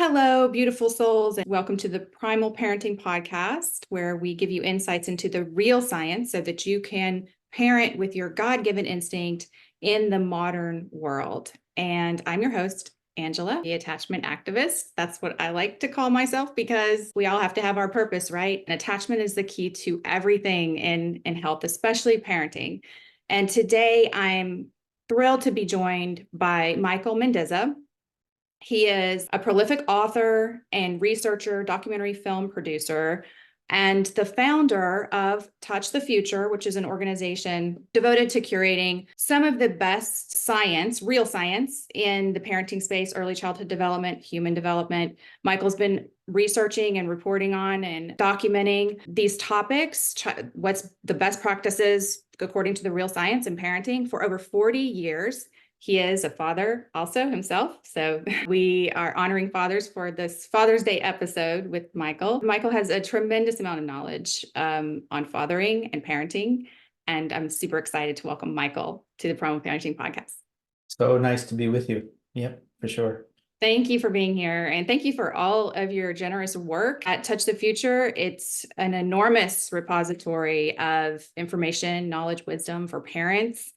Hello, beautiful souls, and welcome to the Primal Parenting Podcast, where we give you insights into the real science so that you can parent with your God-given instinct in the modern world. And I'm your host, Angela, the attachment activist. That's what I like to call myself because we all have to have our purpose, right? And attachment is the key to everything in health, especially parenting. And today I'm thrilled to be joined by Michael Mendizza. He is a prolific author and researcher, documentary film producer, and the founder of Touch the Future, which is an organization devoted to curating some of the best science, real science in the parenting space, early childhood development, human development. Michael's been researching and reporting on and documenting these topics, what's the best practices according to the real science in parenting for over 40 years. He is a father also himself. So we are honoring fathers for this Father's Day episode with Michael. Michael has a tremendous amount of knowledge on fathering and parenting. And I'm super excited to welcome Michael to the Primal Parenting Podcast. So nice to be with you. Yep, for sure. Thank you for being here. And thank you for all of your generous work at Touch the Future. It's an enormous repository of information, knowledge, wisdom for parents.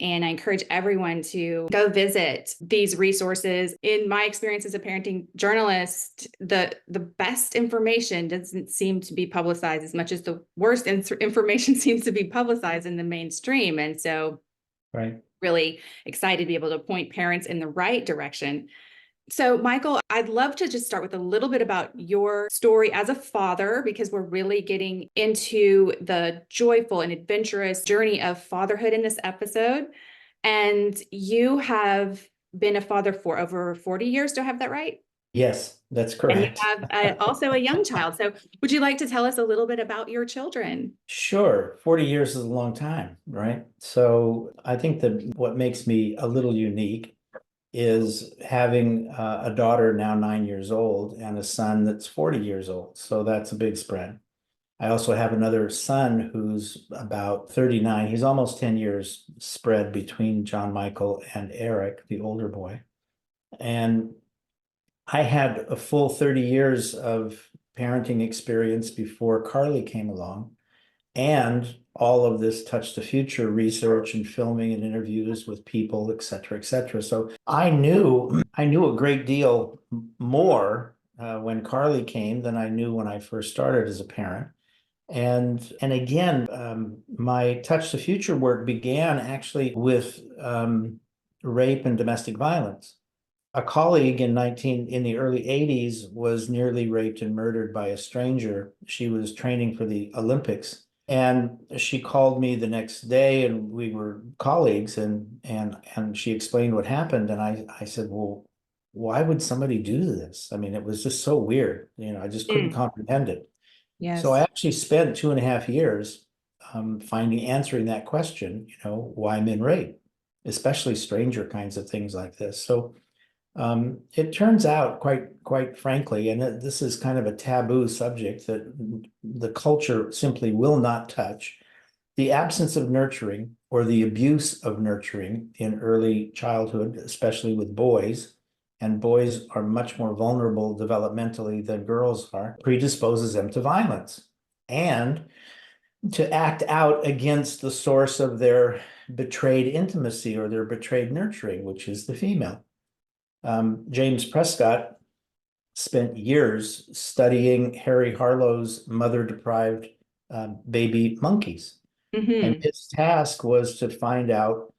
And I encourage everyone to go visit these resources. In my experience as a parenting journalist, the best information doesn't seem to be publicized as much as the worst information seems to be publicized in the mainstream. And so really excited to be able to point parents in the right direction. So, Michael, I'd love to just start with a little bit about your story as a father, because we're really getting into the joyful and adventurous journey of fatherhood in this episode. And you have been a father for over 40 years. Do I have that right? Yes, that's correct. And you have also a young child. So would you like to tell us a little bit about your children? Sure. 40 years is a long time, right? So I think that what makes me a little unique is having a daughter now 9 years old and a son that's 40 years old. So that's a big spread. I also have another son who's about 39. He's almost 10 years spread between John Michael and Eric, the older boy. And I had a full 30 years of parenting experience before Carly came along, and all of this Touch the Future research and filming and interviews with people, et cetera, et cetera. So I knew a great deal more when Carly came than I knew when I first started as a parent. And again, my Touch the Future work began actually with rape and domestic violence. A colleague in the early 80s was nearly raped and murdered by a stranger. She was training for the Olympics. And she called me the next day, and we were colleagues, and she explained what happened. And I said, well, why would somebody do this? I mean, it was just so weird. I just couldn't comprehend it. Yes. So I actually spent 2.5 years answering that question, why men rape, especially stranger kinds of things like this. So it turns out, quite frankly, and this is kind of a taboo subject that the culture simply will not touch, the absence of nurturing or the abuse of nurturing in early childhood, especially with boys, and boys are much more vulnerable developmentally than girls are, predisposes them to violence and to act out against the source of their betrayed intimacy or their betrayed nurturing, which is the female. James Prescott spent years studying Harry Harlow's mother-deprived baby monkeys. And his task was to find out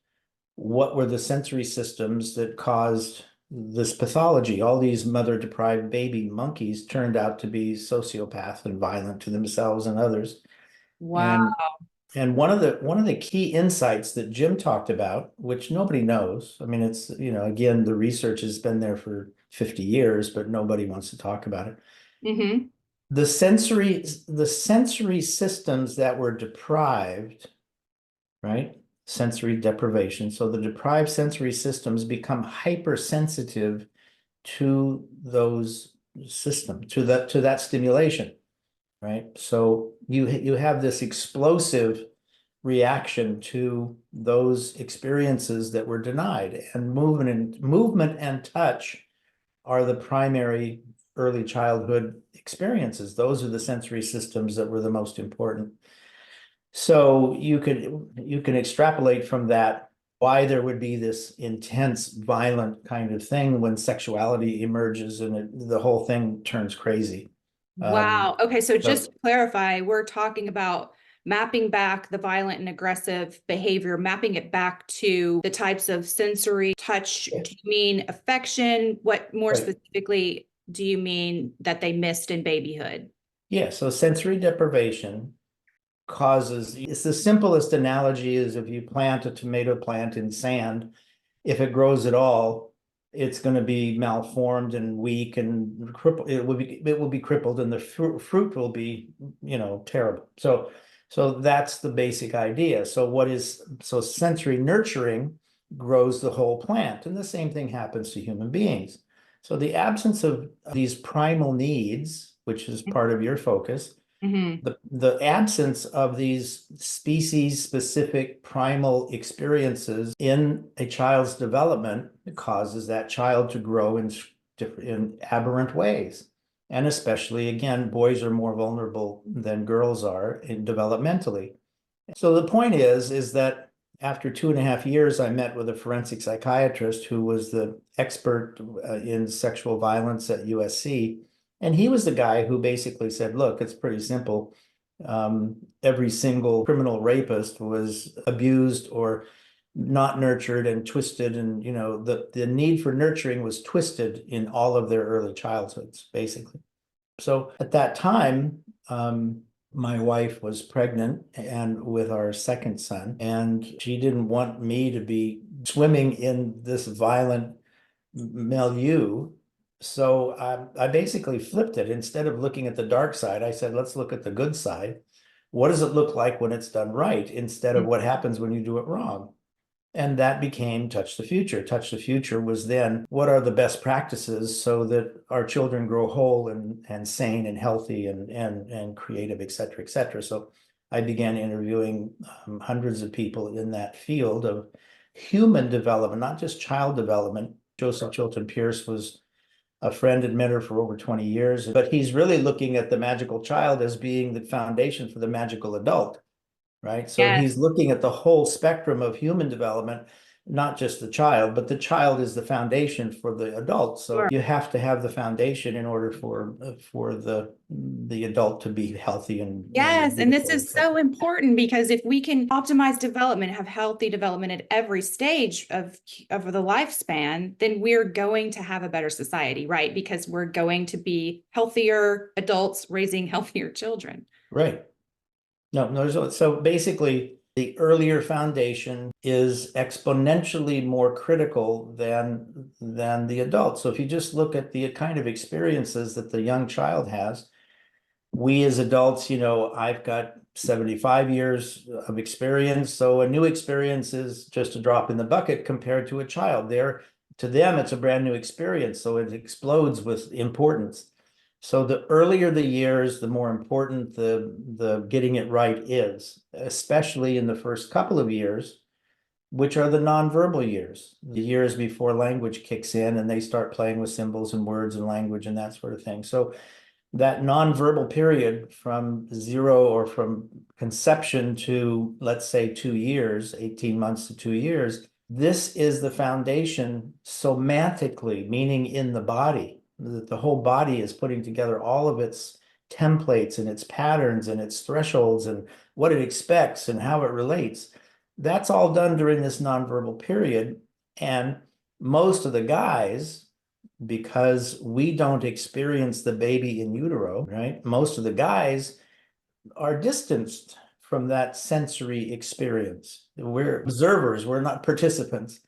what were the sensory systems that caused this pathology. All these mother-deprived baby monkeys turned out to be sociopath and violent to themselves and others. Wow. And one of the key insights that Jim talked about, which nobody knows, I mean, it's, again, the research has been there for 50 years, but nobody wants to talk about it. The sensory systems that were deprived, right? Sensory deprivation. So the deprived sensory systems become hypersensitive to those systems, to that stimulation. Right. So you have this explosive reaction to those experiences that were denied, and movement and touch are the primary early childhood experiences. Those are the sensory systems that were the most important. So you can extrapolate from that why there would be this intense, violent kind of thing when sexuality emerges and the whole thing turns crazy. Wow. Okay. So just So to clarify, we're talking about mapping back the violent and aggressive behavior, mapping it back to the types of sensory touch. yeah, Do you mean affection? What more right. specifically do you mean that they missed in babyhood? Yeah, so sensory deprivation causes, it's the simplest analogy is if you plant a tomato plant in sand, if it grows at all, it's going to be malformed and weak and crippled. It will be crippled, and the fruit will be, terrible. So that's the basic idea. So sensory nurturing grows the whole plant, and the same thing happens to human beings. So the absence of these primal needs, which is part of your focus, Mm-hmm. the absence of these species specific primal experiences in a child's development causes that child to grow in aberrant ways. And especially, again, boys are more vulnerable than girls are developmentally. So the point is that after 2.5 years, I met with a forensic psychiatrist who was the expert in sexual violence at USC. And he was the guy who basically said, look, it's pretty simple. Every single criminal rapist was abused or not nurtured and twisted. And, the need for nurturing was twisted in all of their early childhoods, basically. So at that time, my wife was pregnant and with our second son, and she didn't want me to be swimming in this violent milieu. So I basically flipped it. Instead of looking at the dark side, I said, let's look at the good side. What does it look like when it's done right instead of what happens when you do it wrong? And that became Touch the Future. Touch the Future was then what are the best practices so that our children grow whole and sane and healthy and creative, et cetera, et cetera. So I began interviewing hundreds of people in that field of human development, not just child development. Joseph Chilton Pierce was a friend and mentor for over 20 years, but he's really looking at the magical child as being the foundation for the magical adult. Right. So Yes. he's looking at the whole spectrum of human development, not just the child, but the child is the foundation for the adult. So Sure. you have to have the foundation in order for the adult to be healthy and Yes, and this beautiful, is so etc. important because if we can optimize development, have healthy development at every stage of the lifespan, then we're going to have a better society, right? Because we're going to be healthier adults raising healthier children. Right. No, so basically the earlier foundation is exponentially more critical than the adult. So if you just look at the kind of experiences that the young child has, we as adults, I've got 75 years of experience. So a new experience is just a drop in the bucket compared to a child. To them, it's a brand new experience. So it explodes with importance. So the earlier the years, the more important the getting it right is, especially in the first couple of years, which are the nonverbal years, the years before language kicks in and they start playing with symbols and words and language and that sort of thing. So that nonverbal period from zero or from conception to, let's say, 2 years, 18 months to 2 years, this is the foundation somatically, meaning in the body, that the whole body is putting together all of its templates and its patterns and its thresholds and what it expects and how it relates. That's all done during this nonverbal period. And most of the guys, because we don't experience the baby in utero, right? Most of the guys are distanced from that sensory experience. We're observers, we're not participants.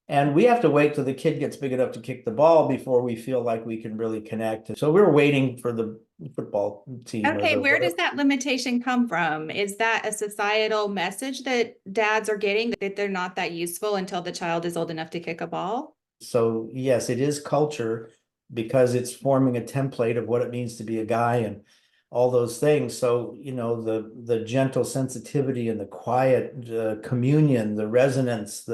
And we have to wait till the kid gets big enough to kick the ball before we feel like we can really connect. So we're waiting for the football team or Okay, the where does whatever. that limitation come from? Is that a societal message that dads are getting that they're not that useful until the child is old enough to kick a ball? So yes, it is culture because it's forming a template of what it means to be a guy and all those things. So, the gentle sensitivity and the quiet communion, the resonance,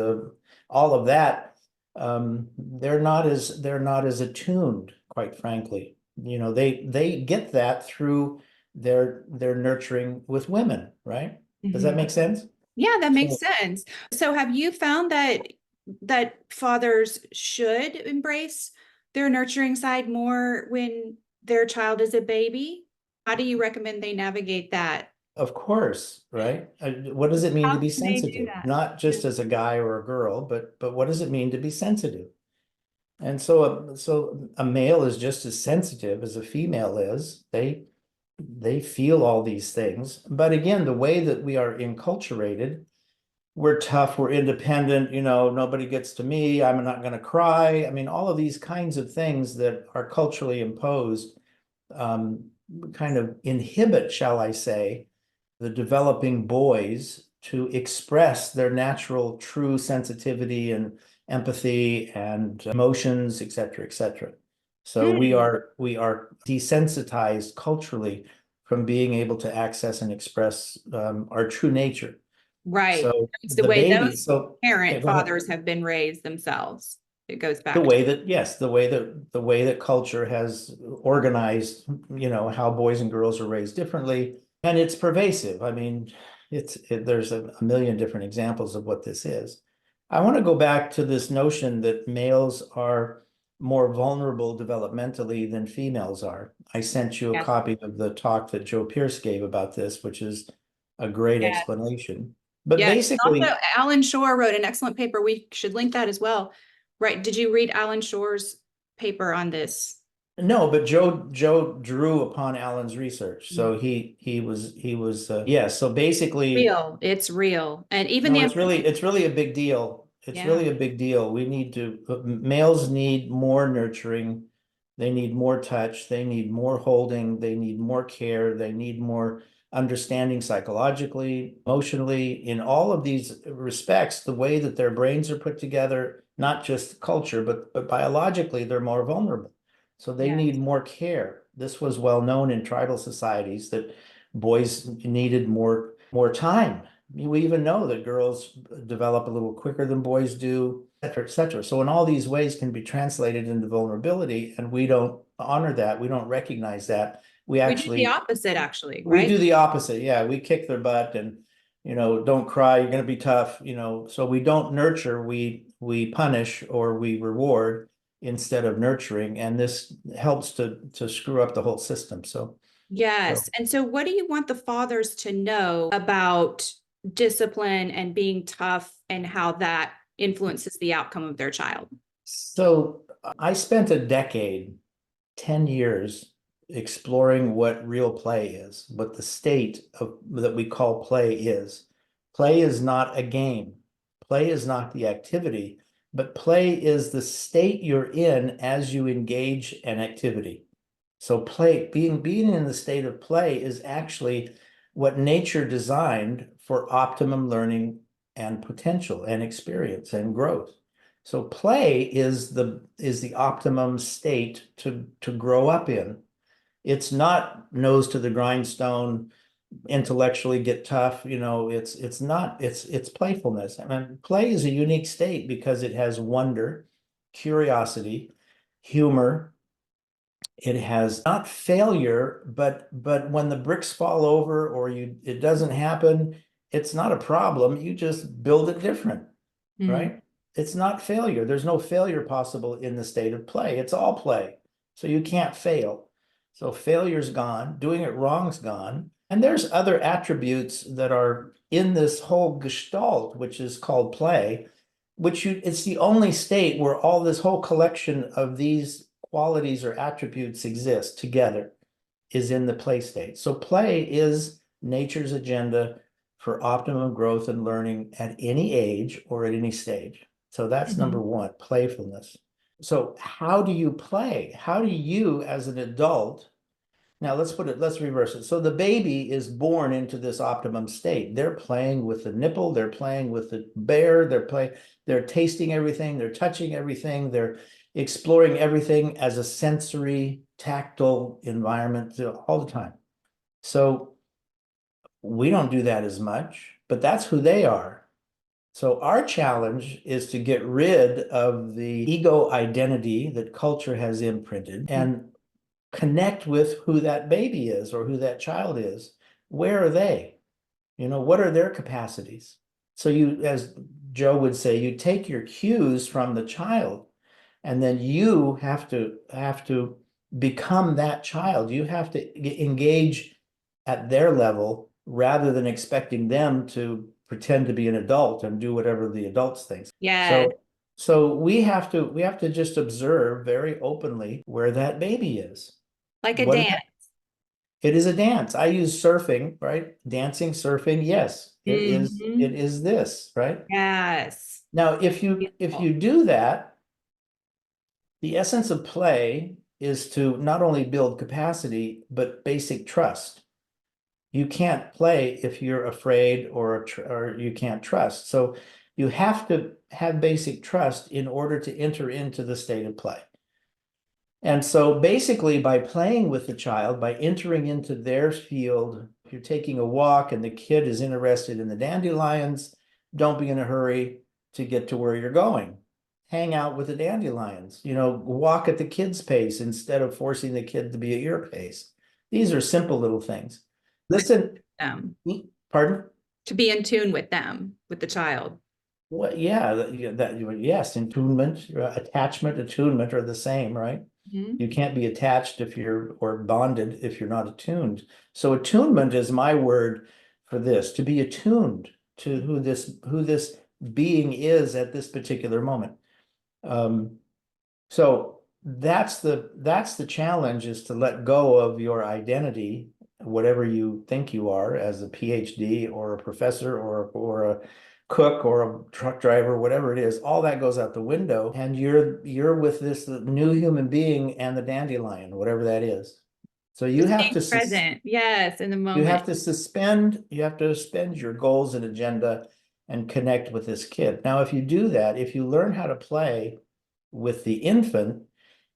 all of that they're not as attuned, quite frankly. They get that through their nurturing with women, right? Does that Mhm. make sense? Yeah, that makes So, sense. So have you found that fathers should embrace their nurturing side more when their child is a baby? How do you recommend they navigate that? of course, right? What does it mean How to be can they do sensitive? that? Not just as a guy or a girl, but what does it mean to be sensitive? And so a male is just as sensitive as a female is. They feel all these things. But again, the way that we are enculturated, we're tough, we're independent, nobody gets to me, I'm not going to cry. I mean, all of these kinds of things that are culturally imposed um, kind of inhibit, shall I say, the developing boys to express their natural, true sensitivity and empathy and emotions, et cetera, et cetera. So we Hmm. are desensitized culturally from being able to access and express our true nature. Right. So It's the the way baby, those so yeah, parent go ahead. fathers have been raised themselves. It goes The back to, way that, yes, the way that culture has organized, how boys and girls are raised differently, and it's pervasive. I mean, there's a million different examples of what this is. I want to go back to this notion that males are more vulnerable developmentally than females are. I sent you a yes, copy of the talk that Joe Pierce gave about this, which is a great yes, explanation. But yes. Also, basically, Alan Shore wrote an excellent paper. We should link that as well. Right. Did you read Alan Shore's paper on this? no, but Joe drew upon Alan's research. So he was yeah, so basically, Real. It's real. And even no, the, it's really a big deal. It's yeah, really a big deal. Males need more nurturing. They need more touch. They need more holding. They need more care. They need more understanding psychologically, emotionally, in all of these respects, the way that their brains are put together, not just culture, but biologically, they're more vulnerable. So they yeah. need more care. This was well known in tribal societies that boys needed more time. We even know that girls develop a little quicker than boys do, et cetera, et cetera. So in all these ways can be translated into vulnerability, and we don't honor that. We don't recognize that. We We do the actually opposite, actually, we right? do the opposite. Yeah, we kick their butt and don't cry, you're going to be tough, so we don't nurture, we punish or we reward instead of nurturing, and this helps to screw up the whole system. So Yes. And so, what do you want the fathers to know about discipline and being tough and how that influences the outcome of their child? so I spent a decade, 10 years exploring what real play is, what the state of that we call play is. Play is not a game. Play is not the activity, but play is the state you're in as you engage an activity. So being in the state of play is actually what nature designed for optimum learning and potential and experience and growth. So play is the optimum state to grow up in. It's not nose to the grindstone, intellectually get tough. It's playfulness. I mean, play is a unique state because it has wonder, curiosity, humor. It has not failure, but when the bricks fall over or it doesn't happen, it's not a problem. You just build it different, Mhm. right? It's not failure. There's no failure possible in the state of play. It's all play. So you can't fail. So failure's gone, doing it wrong's gone. And there's other attributes that are in this whole gestalt, which is called play, it's the only state where all this whole collection of these qualities or attributes exist together is in the play state. So play is nature's agenda for optimum growth and learning at any age or at any stage. So that's number Mhm. one, playfulness. So how do you play? How do you, as an adult, now let's reverse it. So the baby is born into this optimum state. They're playing with the nipple, they're playing with the bear, they're tasting everything, they're touching everything, they're exploring everything as a sensory, tactile environment all the time. So we don't do that as much, but that's who they are. So our challenge is to get rid of the ego identity that culture has imprinted and connect with who that baby is or who that child is. Where are they? What are their capacities? So you, as Joe would say, you take your cues from the child, and then you have to become that child. You have to engage at their level rather than expecting them to pretend to be an adult and do whatever the adults think. Yeah, So we have to just observe very openly where that baby is. like a What is dance. that? It is a dance. I use surfing, right? Dancing, surfing. Yes, it Mhm. is this, right? Yes. Now, if you do that, the essence of play is to not only build capacity, but basic trust. You can't play if you're afraid or you can't trust. So you have to have basic trust in order to enter into the state of play. And so basically, by playing with the child, by entering into their field, if you're taking a walk and the kid is interested in the dandelions, don't be in a hurry to get to where you're going. Hang out with the dandelions, walk at the kid's pace instead of forcing the kid to be at your pace. These are simple little things. Listen, Them pardon? to be in tune with them, with the child. Well, yeah, yes, attunement, attunement are the same, right? Mhm. You can't be attached or bonded if you're not attuned. So attunement is my word for this, to be attuned to who this being is at this particular moment. Um, so that's the challenge, is to let go of your identity, whatever you think you are, as a PhD or a professor or a cook or a truck driver, whatever it is. All that goes out the window, and you're with this new human being and the dandelion, whatever that is. So you Just have being to present. Yes, in the you moment. have to suspend your goals and agenda and connect with this kid. Now, if you do that, if you learn how to play with the infant,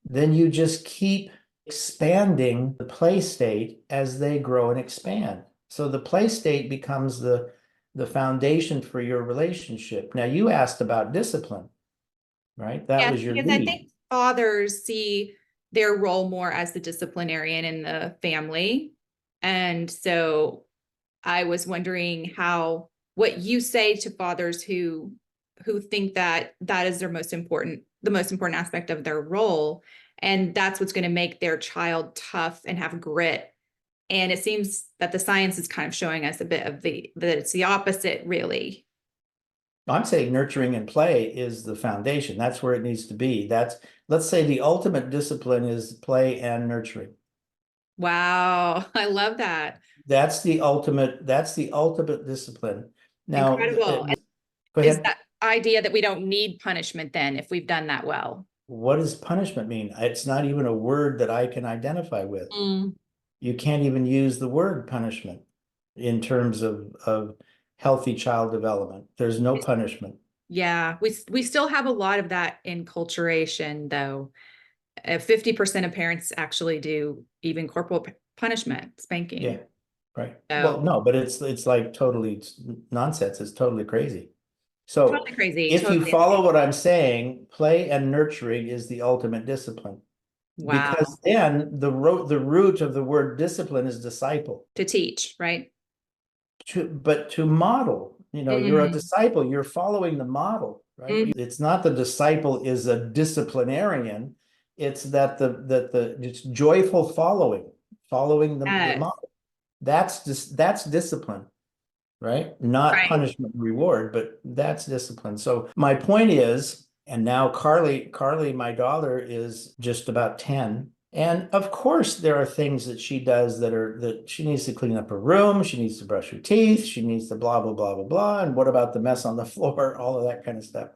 then you just keep expanding the play state as they grow and expand. So the play state becomes the foundation for your relationship. Now, you asked about discipline, right? That Yes, was your because I lead. think fathers see their role more as the disciplinarian in the family. And so I was wondering what you say to fathers who think that that is the most important aspect of their role. And that's what's going to make their child tough and have grit. And it seems that the science is kind of showing us a bit of that it's the opposite, really. I'm saying nurturing and play is the foundation. That's where it needs to be. Let's say the ultimate discipline is play and nurturing. Wow. I love that. That's the ultimate discipline. Now, Incredible. go Is ahead. that idea that we don't need punishment then if we've done that well? What does punishment mean? It's not even a word that I can identify with. Mm. You can't even use the word punishment in terms of healthy child development. There's no punishment. Yeah, we still have a lot of that enculturation, though. 50% of parents actually do even corporal punishment, Yeah, spanking. right. Well, So no, but it's like totally nonsense. It's totally crazy. So totally crazy, if you totally follow insane. what I'm saying, play and nurturing is the ultimate discipline. Because Wow. then the root of the word discipline is disciple. To teach, right? But to model, you're a Mm. disciple, you're following the model, right? Mm. It's not the disciple is a disciplinarian, it's it's joyful following the Yes. model. That's discipline, right? Not Right. punishment and reward, but that's discipline. So my point is, and now Carly, my daughter, is just about 10. And of course, there are things that she does that she needs to clean up her room, she needs to brush her teeth, she needs to blah, blah, blah, blah, blah. And what about the mess on the floor? All of that kind of stuff.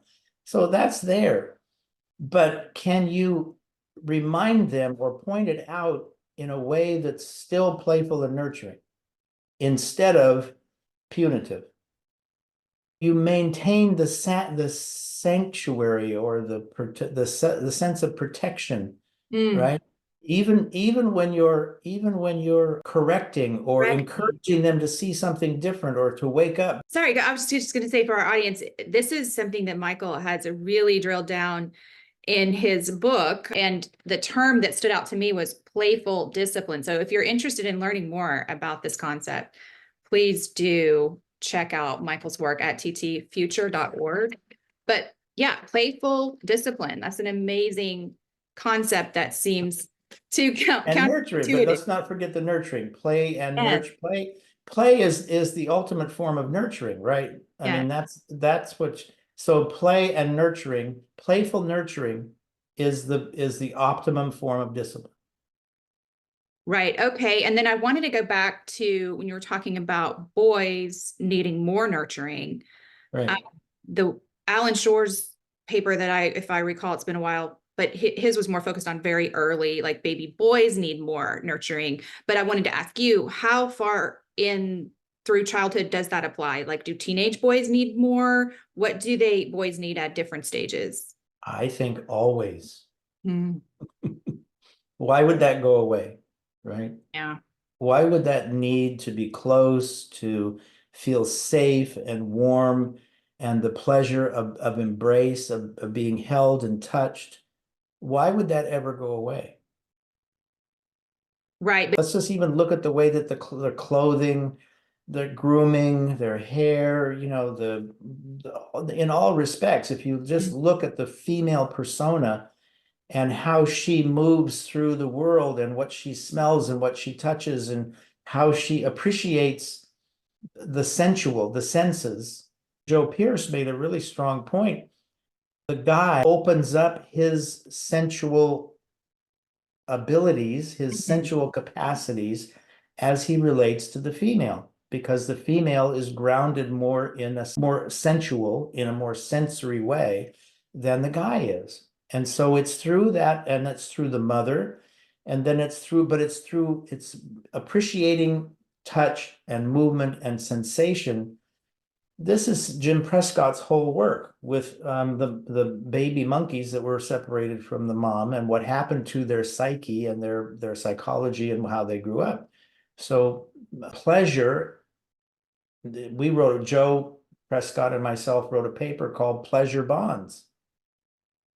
So that's there. But can you remind them or point it out in a way that's still playful and nurturing instead of punitive? You maintain the sanctuary or the sense of protection, Mm. right? Even when you're correcting or encouraging them to see something different or to wake up. Sorry, I was just going to say for our audience, this is something that Michael has really drilled down in his book. And the term that stood out to me was playful discipline. So if you're interested in learning more about this concept, please do check out Michael's work at ttfuture.org. But yeah, playful discipline. That's an amazing concept that seems to And nurturing, but counterintuitive. let's not forget the nurturing. Play and Yes, nurture. Play is the ultimate form of nurturing, right? I yes. mean, that's what. So play and nurturing, playful nurturing is the optimum form of discipline. Right. Okay. And then I wanted to go back to when you were talking about boys needing more nurturing. Right. The Alan Shore's paper that if I recall, it's been a while, but his was more focused on very early, like baby boys need more nurturing. But I wanted to ask you, how far in through childhood does that apply? Like, do teenage boys need more? What do boys need at different stages? I think always. Hmm. Why would that go away? Right? Yeah. Why would that need to be close, to feel safe and warm, and the pleasure of embrace, of being held and touched? Why would that ever go away? Right. Let's just even look at the way that their clothing, their grooming, their hair, in all respects, if you just look at the female persona and how she moves through the world and what she smells and what she touches and how she appreciates the sensual, the senses. Joe Pierce made a really strong point. The guy opens up his sensual abilities, his sensual capacities as he relates to the female, because the female is grounded more in a more sensual, in a more sensory way than the guy is. And so it's through that, and it's through the mother, and then it's appreciating touch and movement and sensation. This is Jim Prescott's whole work with the baby monkeys that were separated from the mom and what happened to their psyche and their psychology and how they grew up. So pleasure, Joe Prescott and myself wrote a paper called Pleasure Bonds.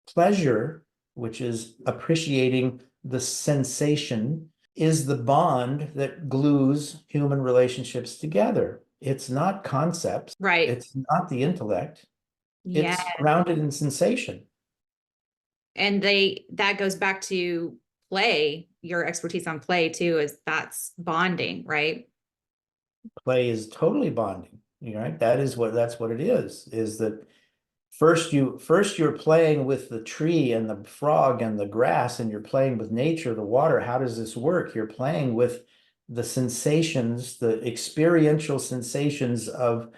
Pleasure, which is appreciating the sensation, is the bond that glues human relationships together. It's not concepts. Right. It's not the intellect. Yeah. It's grounded in sensation. And that goes back to play, your expertise on play too, is that's bonding, right? Play is totally bonding, right? That's what it is that first you're playing with the tree and the frog and the grass, and you're playing with nature, the water. How does this work? You're playing with the sensations, the experiential sensations of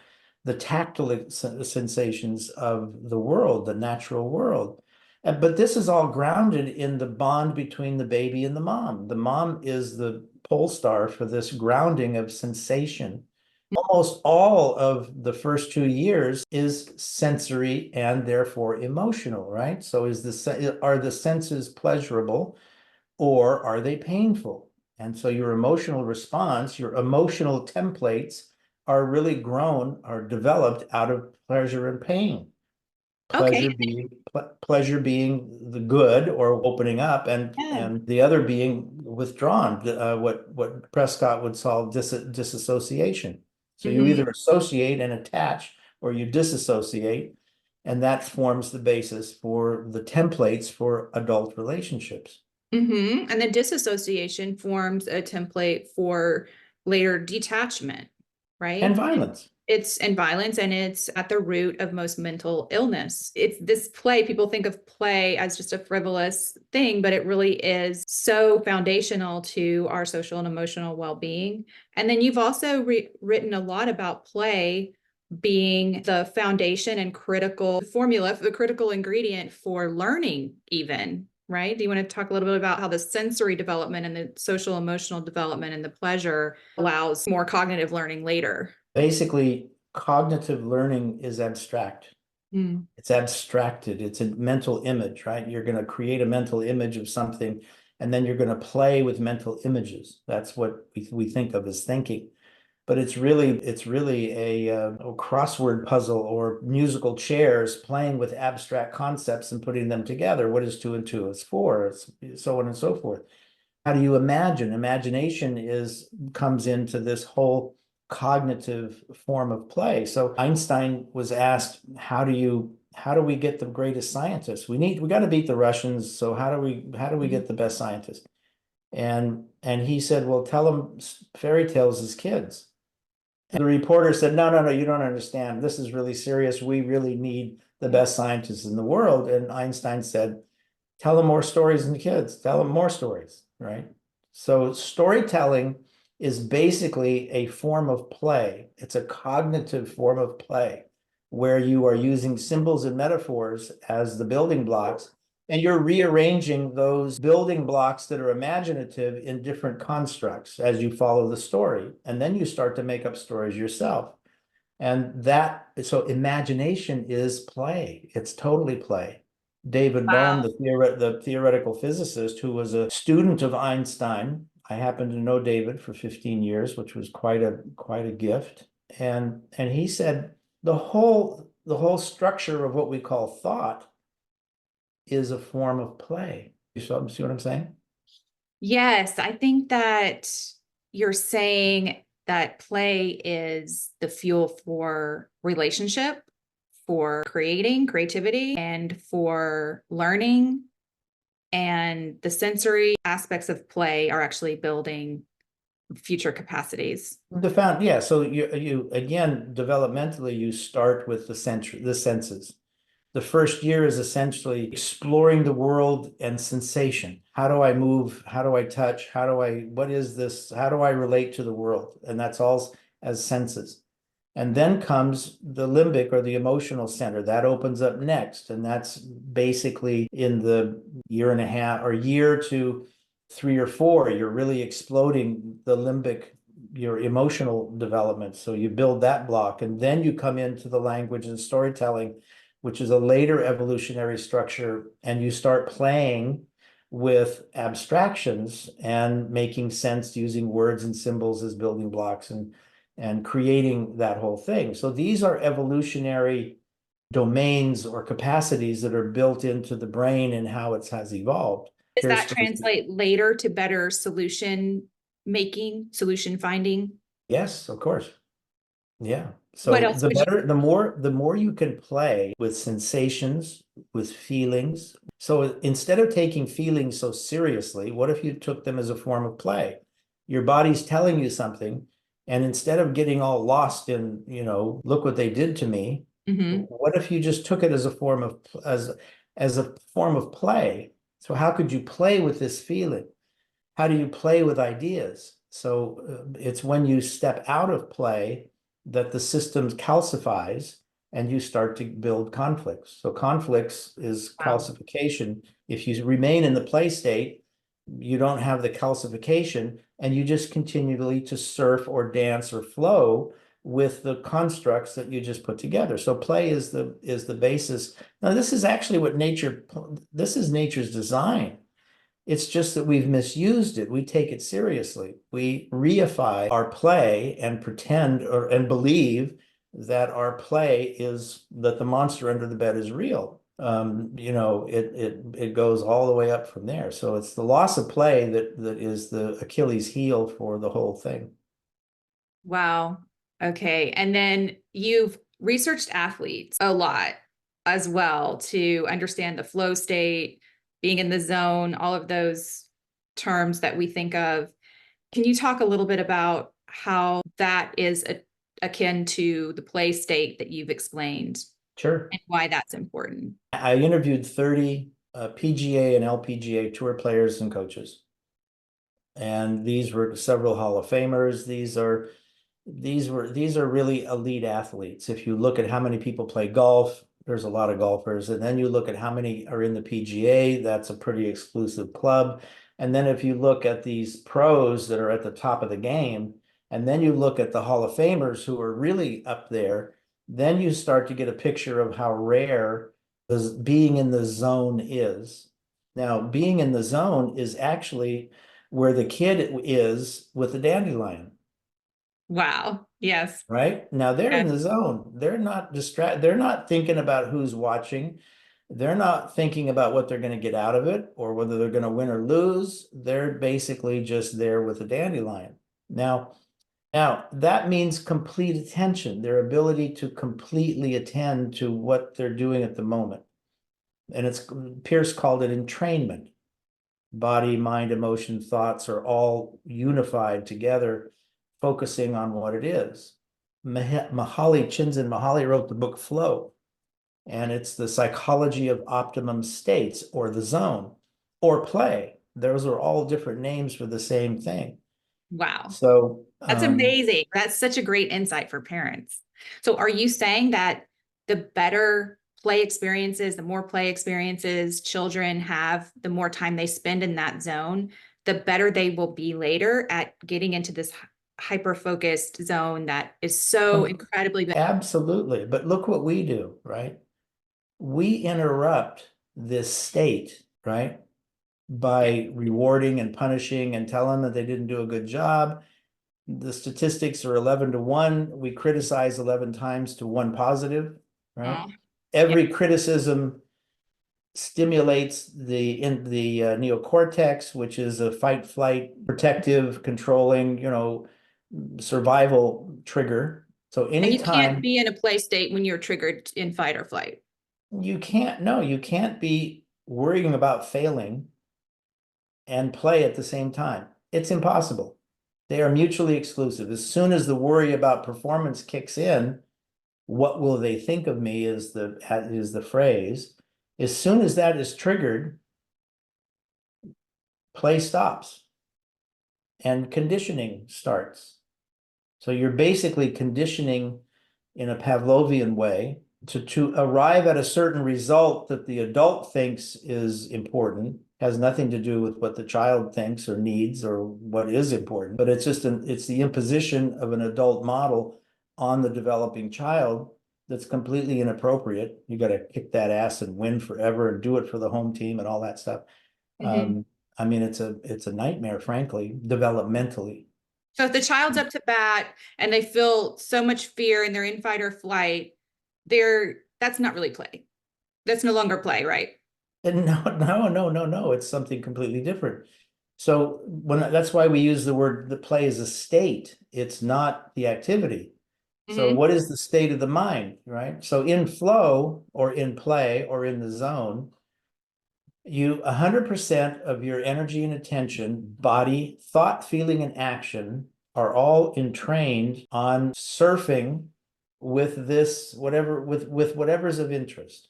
the tactile sensations of the world, the natural world. But this is all grounded in the bond between the baby and the mom. The mom is the pole star for this grounding of sensation. Almost all of the first 2 years is sensory and therefore emotional, right? So are the senses pleasurable or are they painful? And so your emotional response, your emotional templates are really are developed out of pleasure and pain. Okay. Pleasure being the good or opening up, and Yeah. the other being withdrawn, what Prescott would call disassociation. So you either associate and attach or you disassociate, and that forms the basis for the templates for adult relationships. And then disassociation forms a template for later detachment, right? And violence. It's and violence, and it's at the root of most mental illness. It's this play. People think of play as just a frivolous thing, but it really is so foundational to our social and emotional well-being. And then you've also written a lot about play being the foundation and critical formula, the critical ingredient for learning, even, right? Do you want to talk a little bit about how the sensory development and the social emotional development and the pleasure allows more cognitive learning later? Basically, cognitive learning is abstract. Mm. It's abstracted. It's a mental image, right? You're going to create a mental image of something and then you're going to play with mental images. That's what we think of as thinking. But it's really a crossword puzzle or musical chairs playing with abstract concepts and putting them together. What is two and two? It's four, so on and so forth. How do you imagine? Imagination comes into this whole cognitive form of play. So Einstein was asked, how do we get the greatest scientists? We got to beat the Russians. So how do we get the best scientists? And he said, well, tell them fairy tales as kids. And the reporter said, no, you don't understand. This is really serious. We really need the best scientists in the world. And Einstein said, tell them more stories than kids. Tell them more stories, right? So storytelling is basically a form of play. It's a cognitive form of play where you are using symbols and metaphors as the building blocks, and you're rearranging those building blocks that are imaginative in different constructs as you follow the story. And then you start to make up stories yourself. So imagination is play. It's totally play. David Bohm, Wow. the theoretical physicist who was a student of Einstein. I happened to know David for 15 years, which was quite a gift. And he said the whole structure of what we call thought is a form of play. You see what I'm saying? Yes, I think that you're saying that play is the fuel for relationship, for creating creativity, and for learning. And the sensory aspects of play are actually building future capacities. Yeah. So you again, developmentally, you start with the senses. The first year is essentially exploring the world and sensation. How do I move? How do I touch? What is this? How do I relate to the world? And that's all as senses. And then comes the limbic or the emotional center. That opens up next. And that's basically in the year and a half or year to 3 or 4, you're really exploding the limbic, your emotional development. So you build that block, and then you come into the language and storytelling, which is a later evolutionary structure, and you start playing with abstractions and making sense using words and symbols as building blocks and creating that whole thing. So these are evolutionary domains or capacities that are built into the brain and how it has evolved. Does that translate later to better solution making, solution finding? Yes, of course. Yeah. What So else would you? the more you can play with sensations, with feelings. So instead of taking feelings so seriously, what if you took them as a form of play? Your body's telling you something, and instead of getting all lost in, look what they did to me, Mhm. what if you just took it as a form of play? So how could you play with this feeling? How do you play with ideas? So it's when you step out of play that the system calcifies and you start to build conflicts. So conflicts is Wow. calcification. If you remain in the play state, you don't have the calcification, and you just continually to surf or dance or flow with the constructs that you just put together. So play is the basis. Now, this is actually this is nature's design. It's just that we've misused it. We take it seriously. We reify our play and pretend and believe that our play is that the monster under the bed is real. It goes all the way up from there. So it's the loss of play that is the Achilles heel for the whole thing. Wow. Okay. And then you've researched athletes a lot as well to understand the flow state, being in the zone, all of those terms that we think of. Can you talk a little bit about how that is akin to the play state that you've explained Sure. and why that's important? I interviewed 30 PGA and LPGA tour players and coaches. And these were several Hall of Famers. These are really elite athletes. If you look at how many people play golf, there's a lot of golfers. And then you look at how many are in the PGA, that's a pretty exclusive club. And then if you look at these pros that are at the top of the game, and then you look at the Hall of Famers who are really up there, then you start to get a picture of how rare being in the zone is. Now, being in the zone is actually where the kid is with the dandelion. Wow. Yes. Right? Now they're in Yes. the zone. They're not they're not thinking about who's watching. They're not thinking about what they're going to get out of it or whether they're going to win or lose. They're basically just there with a dandelion. Now that means complete attention, their ability to completely attend to what they're doing at the moment. And it's Pierce called it entrainment. Body, mind, emotion, thoughts are all unified together, focusing on what it is. Csikszentmihalyi wrote the book Flow, and it's the psychology of optimum states or the zone or play. Those are all different names for the same thing. Wow. So, That's amazing. That's such a great insight for parents. So are you saying that the better play experiences, the more play experiences children have, the more time they spend in that zone, the better they will be later at getting into this hyper-focused zone that is so incredibly absolutely. But look what we do, right? We interrupt this state, right? By rewarding and punishing and telling them that they didn't do a good job. The statistics are 11-1. We criticize 11 times to one positive, right? Oh, yeah. Every criticism stimulates the neocortex, which is a fight, flight, protective, controlling, survival trigger. So And you can't anytime be in a play state when you're triggered in fight or flight. you can't be worrying about failing and play at the same time. It's impossible. They are mutually exclusive. As soon as the worry about performance kicks in, what will they think of me is the phrase. As soon as that is triggered, play stops and conditioning starts. So you're basically conditioning in a Pavlovian way to arrive at a certain result that the adult thinks is important, has nothing to do with what the child thinks or needs or what is important, but it's the imposition of an adult model on the developing child that's completely inappropriate. You got to kick that ass and win forever and do it for the home team and all that stuff. Mhm. I mean, it's a nightmare, frankly, developmentally. So if the child's up to bat and they feel so much fear and they're in fight or flight, that's not really play. That's no longer play, right? And no. It's something completely different. So that's why we use the word the play is a state. It's not the activity. So Mhm. what is the state of the mind, right? So in flow or in play or in the zone, 100% of your energy and attention, body, thought, feeling, and action are all entrained on surfing with this, with whatever's of interest.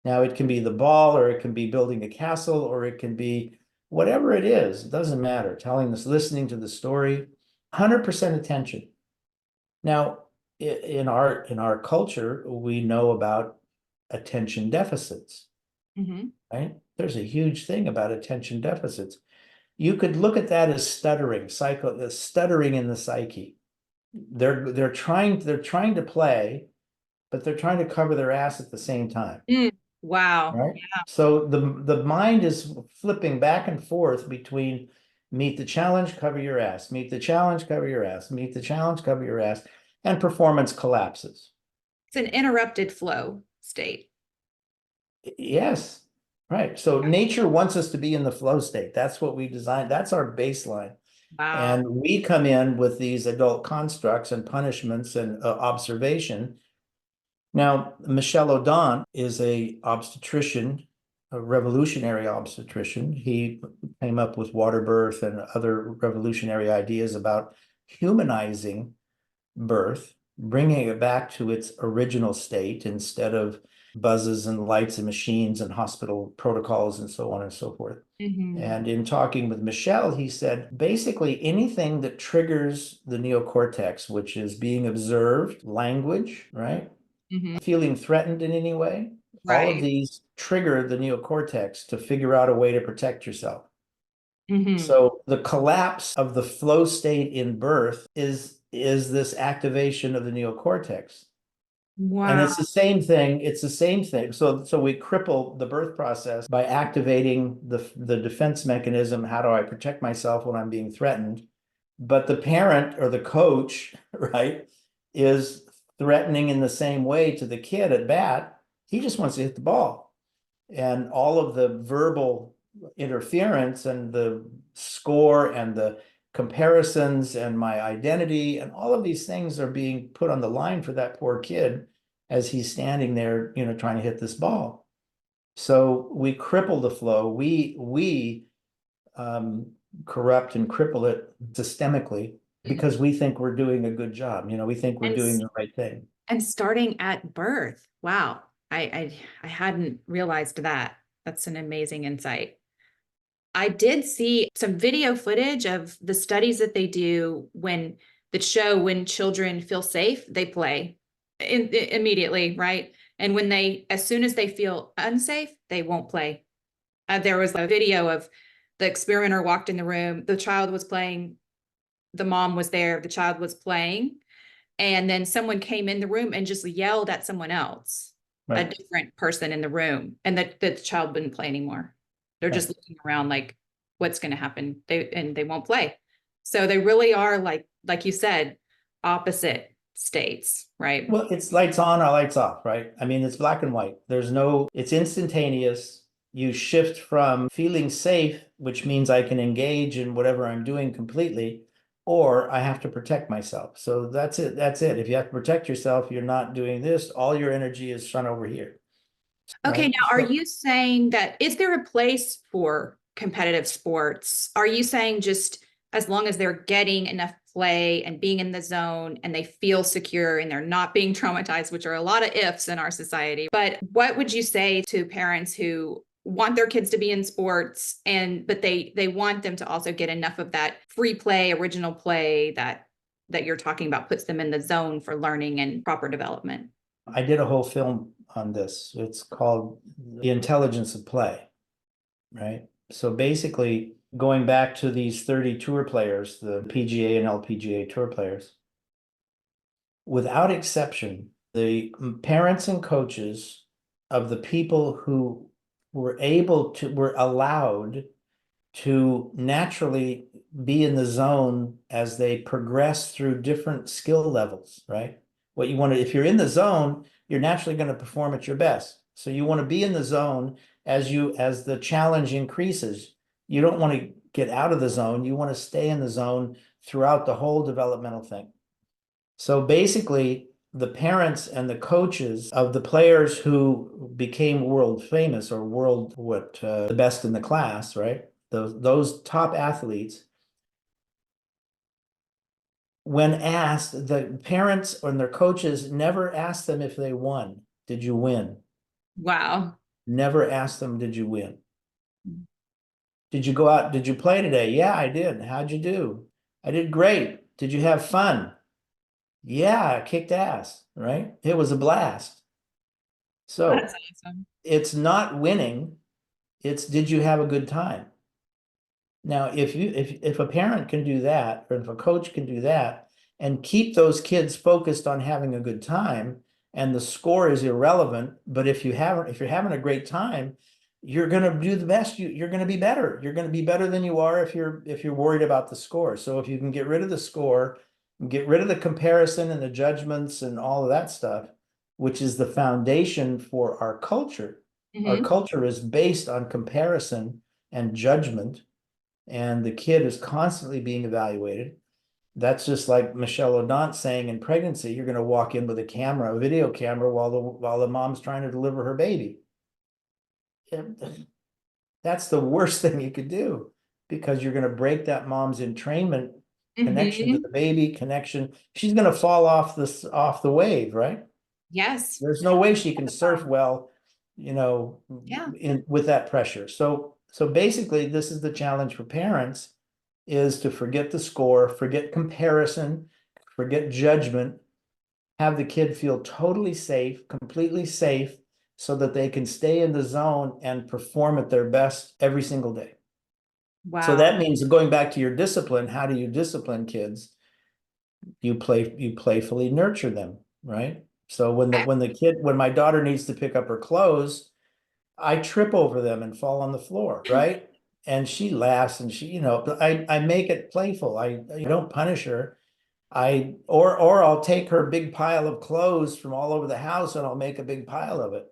Now it can be the ball, or it can be building a castle, or it can be whatever it is. It doesn't matter. Telling this, listening to the story, 100% attention. Now, in our culture, we know about attention deficits, Mhm. right? There's a huge thing about attention deficits. You could look at that as stuttering in the psyche. They're trying to play, but they're trying to cover their ass at the same time. Mm. Wow. Right? So the mind is flipping back and forth between meet the challenge, cover your ass, meet the challenge, cover your ass, meet the challenge, cover your ass, and performance collapses. It's an interrupted flow state. Yes, right. So nature wants us to be in the flow state. That's what we designed. That's our baseline. Wow. And we come in with these adult constructs and punishments and observation. Now, Michel Odon is a obstetrician, a revolutionary obstetrician. He came up with water birth and other revolutionary ideas about humanizing birth, bringing it back to its original state instead of buzzes and lights and machines and hospital protocols and so on and so forth. Mhm. And in talking with Michelle, he said basically anything that triggers the neocortex, which is being observed, language, right? Mhm. Feeling threatened in any way, all of Right. these trigger the neocortex to figure out a way to protect yourself. Mhm. So the collapse of the flow state in birth is this activation of the neocortex. And Wow. it's the same thing. It's the same thing. So we cripple the birth process by activating the defense mechanism. How do I protect myself when I'm being threatened? But the parent or the coach, right, is threatening in the same way to the kid at bat. He just wants to hit the ball. And all of the verbal interference and the score and the comparisons and my identity and all of these things are being put on the line for that poor kid as he's standing there, trying to hit this ball. So we cripple the flow. We corrupt and cripple it systemically because we think we're doing a good job. We think we're And doing the right thing. and starting at birth. Wow. I hadn't realized that. That's an amazing insight. I did see some video footage of the studies that they do that show when children feel safe, they play immediately, right? And as soon as they feel unsafe, they won't play. There was a video of the experimenter walked in the room, the child was playing, the mom was there, the child was playing, and then someone came in the room and just yelled at someone else, a Right. different person in the room, and the child wouldn't play anymore. They're just looking around like, what's going to happen? They won't play. So they really are like you said, opposite states, right? Well, it's lights on or lights off, right? I mean, it's black and white. It's instantaneous. You shift from feeling safe, which means I can engage in whatever I'm doing completely, or I have to protect myself. So that's it. That's it. If you have to protect yourself, you're not doing this. All your energy is shun over here, Okay, right? now are you saying is there a place for competitive sports? Are you saying just as long as they're getting enough play and being in the zone and they feel secure and they're not being traumatized, which are a lot of ifs in our society. But what would you say to parents who want their kids to be in sports but they want them to also get enough of that free play, original play that you're talking about puts them in the zone for learning and proper development? I did a whole film on this. It's called The Intelligence of Play, right? So basically, going back to these 30 tour players, the PGA and LPGA tour players, without exception, the parents and coaches of the people who were allowed to naturally be in the zone as they progress through different skill levels, right? If you're in the zone, you're naturally going to perform at your best. So you want to be in the zone as the challenge increases. You don't want to get out of the zone. You want to stay in the zone throughout the whole developmental thing. So basically, the parents and the coaches of the players who became world famous or the best in the class, right? Those top athletes, when asked, the parents and their coaches never asked them if they won. Did you win? Wow. Never asked them, did you win? Did you go out? Did you play today? Yeah, I did. How'd you do? I did great. Did you have fun? Yeah, I kicked ass, right? It was a blast. That's So awesome. it's not winning, it's did you have a good time? Now, if a parent can do that, or if a coach can do that, and keep those kids focused on having a good time, and the score is irrelevant, but if you're having a great time, you're gonna do the best. You're gonna be better. You're gonna be better than you are if you're worried about the score. So if you can get rid of the score, get rid of the comparison and the judgments and all of that stuff, which is the foundation for our culture. Our Mhm. culture is based on comparison and judgment, and the kid is constantly being evaluated. That's just like Michelle Odant saying in pregnancy, you're going to walk in with a video camera, while the mom's trying to deliver her baby. That's the worst thing you could do, because you're going to break that mom's entrainment connection to Mhm. the baby connection. She's going to fall off the wave, right? Yes. There's no way she can surf well, Yeah. with that pressure. So basically, this is the challenge for parents, is to forget the score, forget comparison, forget judgment, have the kid feel totally safe, completely safe, so that they can stay in the zone and perform at their best every single day. So Wow. that means, going back to your discipline, how do you discipline kids? You playfully nurture them, right? So when my daughter needs to pick up her clothes, I trip over them and fall on the floor, right? And she laughs and I make it playful. I don't punish her. Or I'll take her big pile of clothes from all over the house and I'll make a big pile of it,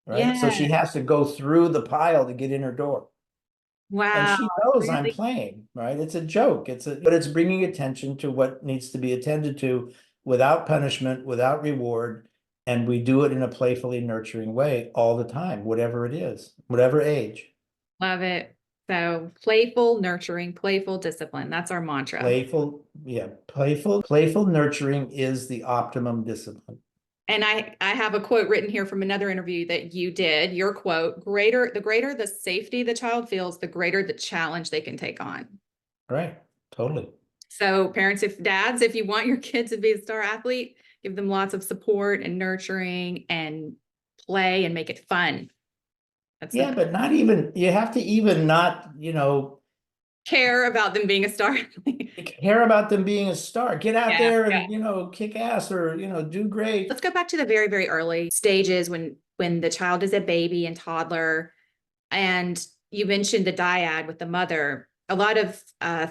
right? So Yeah. she has to go through the pile to get in her door. And Wow. she knows I'm Really? playing, right? It's a joke. But it's bringing attention to what needs to be attended to without punishment, without reward. And we do it in a playfully nurturing way all the time, whatever it is, whatever age. Love it. So playful, nurturing, playful discipline. That's our mantra. Playful nurturing is the optimum discipline. And I have a quote written here from another interview that you did. Your quote, the greater the safety the child feels, the greater the challenge they can take on. Right. Totally. So parents, if you want your kids to be a star athlete, give them lots of support and nurturing and play and make it fun. Yeah, but not even, you have to even not, care about them being a star athlete. care about them being a star. Get out Yeah, there yeah. and, kick ass or, do great. Let's go back to the very, very early stages when the child is a baby and toddler. And you mentioned the dyad with the mother. A lot of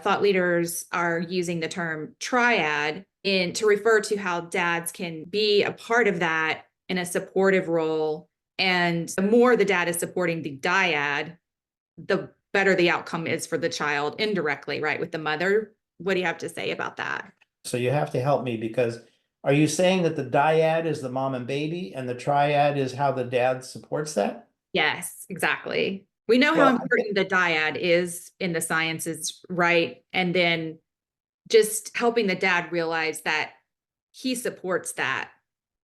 thought leaders are using the term triad to refer to how dads can be a part of that in a supportive role. And the more the dad is supporting the dyad, the better the outcome is for the child indirectly, right? With the mother. What do you have to say about that? So you have to help me because are you saying that the dyad is the mom and baby and the triad is how the dad supports that? Yes, exactly. We know how Well, important the dyad is in the sciences, right? And then just helping the dad realize that he supports that.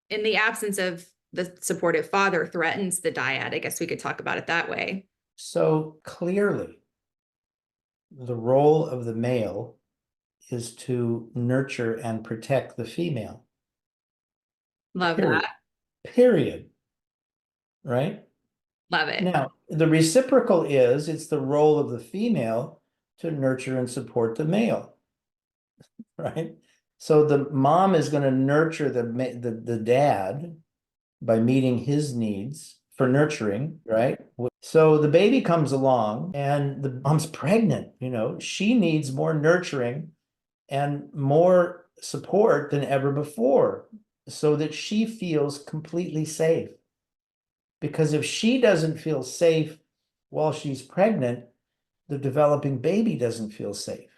In the absence of the supportive father threatens the dyad. I guess we could talk about it that way. so clearly the role of the male is to nurture and protect the female. Love Period. that. Period. Right? Love it. Now, the reciprocal it's the role of the female to nurture and support the male. Right? So the mom is going to nurture the dad by meeting his needs for nurturing, right? So the baby comes along and the mom's pregnant, she needs more nurturing and more support than ever before so that she feels completely safe. Because if she doesn't feel safe while she's pregnant, the developing baby doesn't feel safe.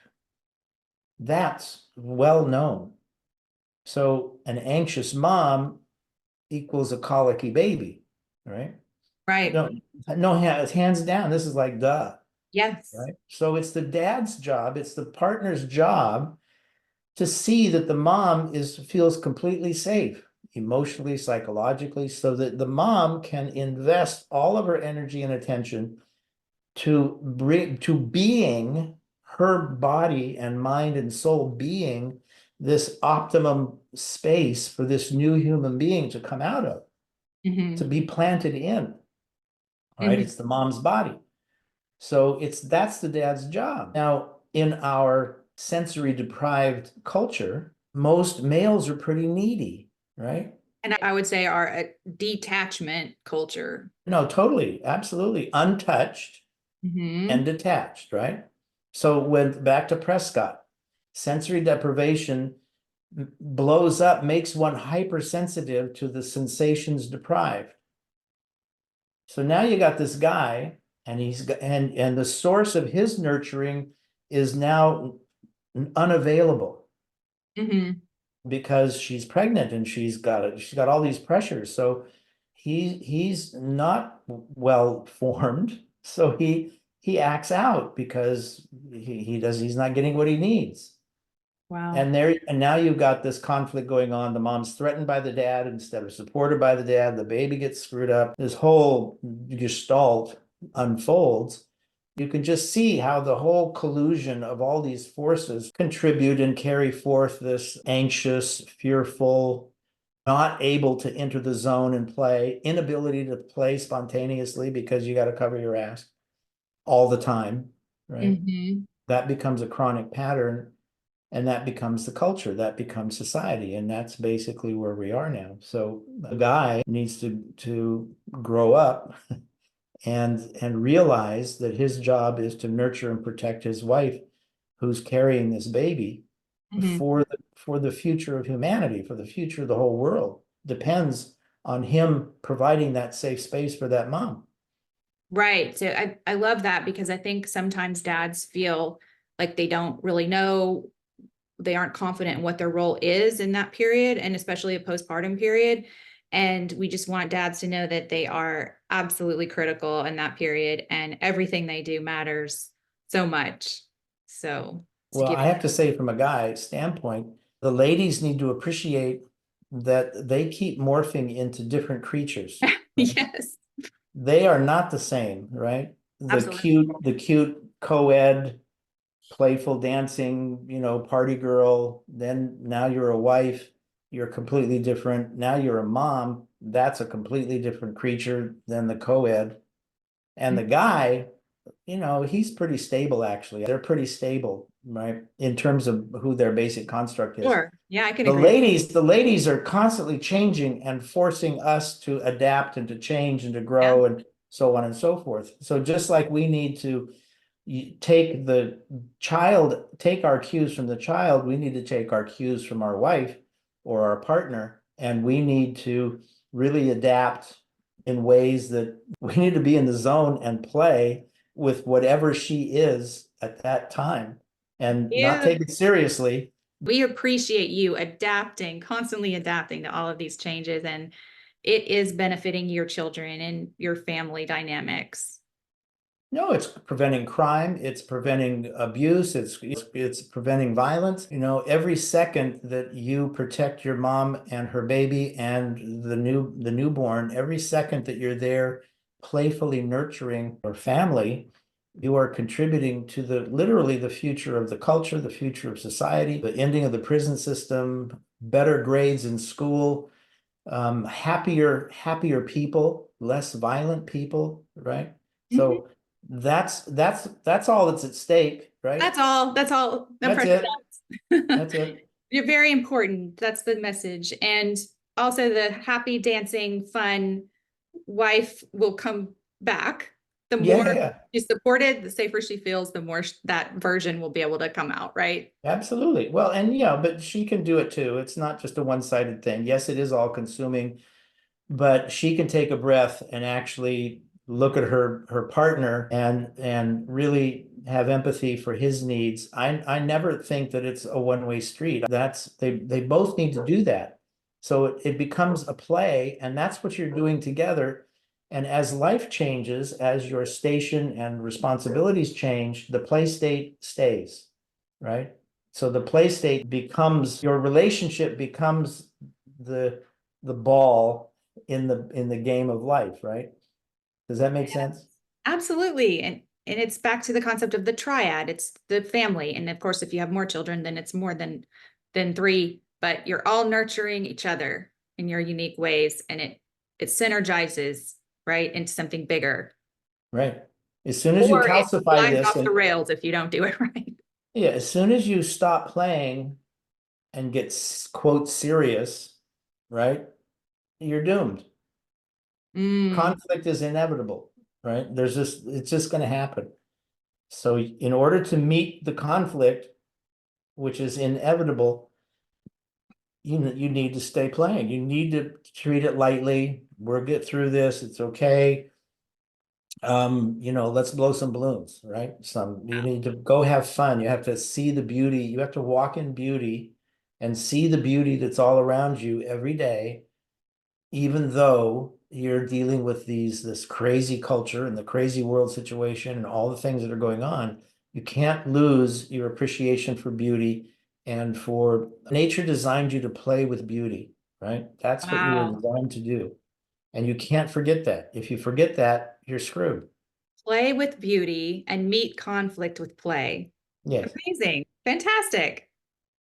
That's well known. So an anxious mom equals a colicky baby, right? Right. No, hands down, this is like duh, Yes. right? So it's the dad's job, it's the partner's job to see that the mom feels completely safe emotionally, psychologically, so that the mom can invest all of her energy and attention to being her body and mind and soul being this optimum space for this new human being to come out of, to be planted in, right? Mhm. It's the mom's body. So that's the dad's job. Now, in our sensory deprived culture, most males are pretty needy, right? And I would say our detachment culture. No, totally, absolutely untouched and detached, right? So when back to Prescott, sensory deprivation blows up, makes one hypersensitive to the sensations deprived. So now you got this guy, and and the source of his nurturing is now unavailable because she's pregnant and she's got all these pressures. So he's not well formed. So he acts out because he's not getting what he needs. Wow. And now you've got this conflict going on. The mom's threatened by the dad instead of supported by the dad. The baby gets screwed up. This whole gestalt unfolds. You can just see how the whole collusion of all these forces contribute and carry forth this anxious, fearful, not able to enter the zone and play, inability to play spontaneously because you got to cover your ass all the time, right? That becomes a chronic pattern. And that becomes the culture, that becomes society. And that's basically where we are now. So the guy needs to grow up and realize that his job is to nurture and protect his wife who's carrying this baby Mhm. for the future of humanity, for the future of the whole world. Depends on him providing that safe space for that mom. Right. So I love that, because I think sometimes dads feel like they don't really know, they aren't confident in what their role is in that period, and especially a postpartum period. And we just want dads to know that they are absolutely critical in that period, and everything they do matters so much. So to Well, give, I have to say, from a guy standpoint, the ladies need to appreciate that they keep morphing into different creatures. Right? yes, They are not the same, right? absolutely. The cute co-ed, playful dancing, party girl. Then now you're a wife, you're completely different. Now you're a mom. That's a completely different creature than the co-ed. And the guy, he's pretty stable, actually. They're pretty stable, right? In terms of who their basic construct is. Sure. Yeah, I can The agree. ladies, the ladies are constantly changing and forcing us to adapt and to change and to Yeah. grow and so on and so forth. So just like we need to take take our cues from the child, we need to take our cues from our wife or our partner, and we need to really adapt in ways that we need to be in the zone and play with whatever she is at that time and not Yeah. take it seriously. We appreciate you constantly adapting to all of these changes, and it is benefiting your children and your family dynamics. No, it's preventing crime, it's preventing abuse, it's preventing violence. Every second that you protect your mom and her baby and the newborn, every second that you're there playfully nurturing your family, you are contributing to literally the future of the culture, the future of society, the ending of the prison system, better grades in school, happier people, less violent people, right? Mhm. So that's all that's at stake, right? That's all. That's all. I'm That's precious. it. That's it. You're very important. That's the message. And also, the happy, dancing, fun wife will come back. The Yeah, more yeah, yeah. she's supported, the safer she feels, the more that version will be able to come out, right? Absolutely. Well, and but she can do it too. It's not just a one-sided thing. Yes, it is all consuming, but she can take a breath and actually look at her partner and really have empathy for his needs. I never think that it's a one-way street. They both need to do that. So it becomes a play, and that's what you're doing together. And as life changes, as your station and responsibilities change, the play state stays, right? So the play state becomes your relationship becomes the ball in the game of life, right? Does that make sense? Absolutely. And it's back to the concept of the triad. It's the family. And of course, if you have more children, then it's more than three, but you're all nurturing each other in your unique ways, and it synergizes right into something bigger. Right. As soon as you Or it calcify flies this off the and rails if you don't do it right. yeah, as soon as you stop playing and get quote serious, right? You're doomed. Mm, Conflict is inevitable, right? It's just going to happen. So in order to meet the conflict, which is inevitable, you need to stay playing. You need to treat it lightly. We'll get through this. It's okay. Let's blow some balloons, right? You need to go have fun. You have to see the beauty. You have to walk in beauty and see the beauty that's all around you every day, even though you're dealing with this crazy culture and the crazy world situation and all the things that are going on. You can't lose your appreciation for beauty and for nature designed you to play with beauty, right? That's what you were wow. designed to do. And you can't forget that. If you forget that, you're screwed. Play with beauty and meet conflict with play. Yes. Amazing. Fantastic.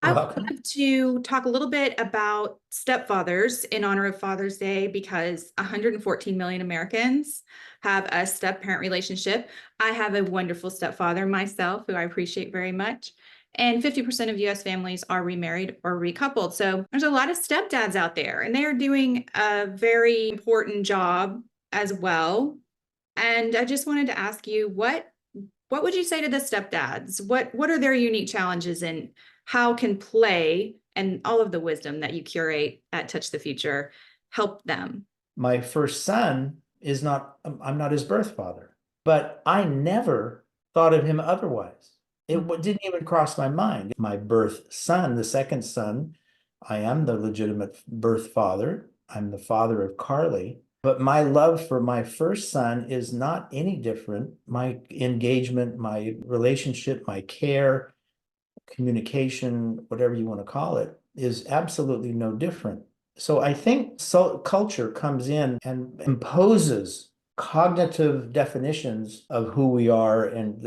I would Welcome. love to talk a little bit about stepfathers in honor of Father's Day, because 114 million Americans have a step parent relationship. I have a wonderful stepfather myself who I appreciate very much. And 50% of US families are remarried or recoupled. So there's a lot of stepdads out there, and they are doing a very important job as well. And I just wanted to ask you, what would you say to the stepdads? What are their unique challenges, and how can play and all of the wisdom that you curate at Touch the Future help them? My first son is not, I'm not his birth father, but I never thought of him otherwise. It didn't even cross my mind. My birth son, the second son, I am the legitimate birth father. I'm the father of Carly. But my love for my first son is not any different. My engagement, my relationship, my care, communication, whatever you want to call it, is absolutely no different. So I think culture comes in and imposes cognitive definitions of who we are, and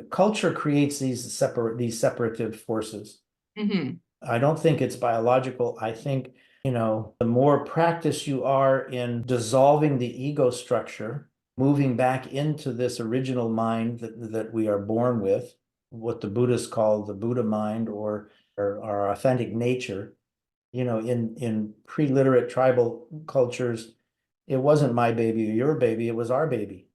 culture creates these separative forces. Mm-hmm. I don't think it's biological. I think, the more practice you are in dissolving the ego structure, moving back into this original mind that we are born with, what the Buddhists call the Buddha mind, or our authentic nature. In pre-literate tribal cultures, it wasn't my baby or your baby, it was our baby,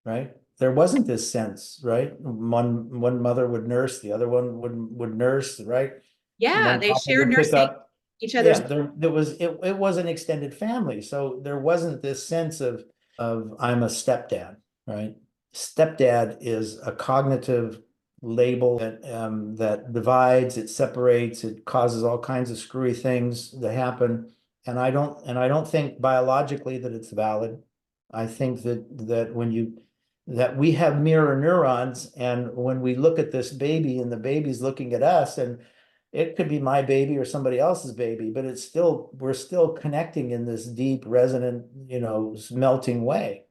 right? There wasn't this sense, right? One mother would nurse, the other one would nurse, right? Yeah, One they couple shared would pick nursing up. each Yeah, other's. it was an extended family, so there wasn't this sense of I'm a stepdad, right? Stepdad is a cognitive label that divides, it separates, it causes all kinds of screwy things to happen. And I don't think biologically that it's valid. I think that we have mirror neurons, and when we look at this baby and the baby's looking at us, and it could be my baby or somebody else's baby, but we're still connecting in this deep, resonant, melting way.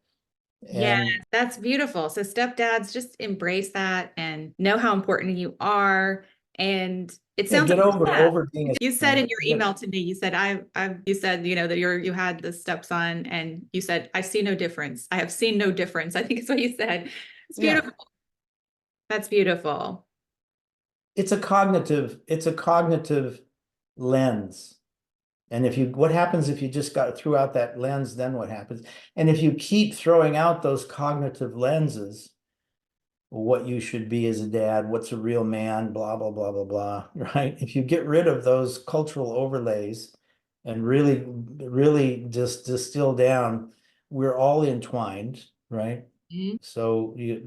Yeah, And that's beautiful. So stepdads, just embrace that and know how important you are. And it yeah, sounds get like, yeah, over being you said in your a, email to me, you said, you said, that you had the stepson, and you said, I see no difference. I have seen no difference. I think it's what you said. It's yeah, beautiful. That's beautiful. it's a cognitive lens. And what happens if you just threw out that lens, then what happens? And if you keep throwing out those cognitive lenses, what you should be as a dad, what's a real man, blah, blah, blah, blah, blah, right? If you get rid of those cultural overlays and really just distill down, we're all entwined, right? Mhm. So you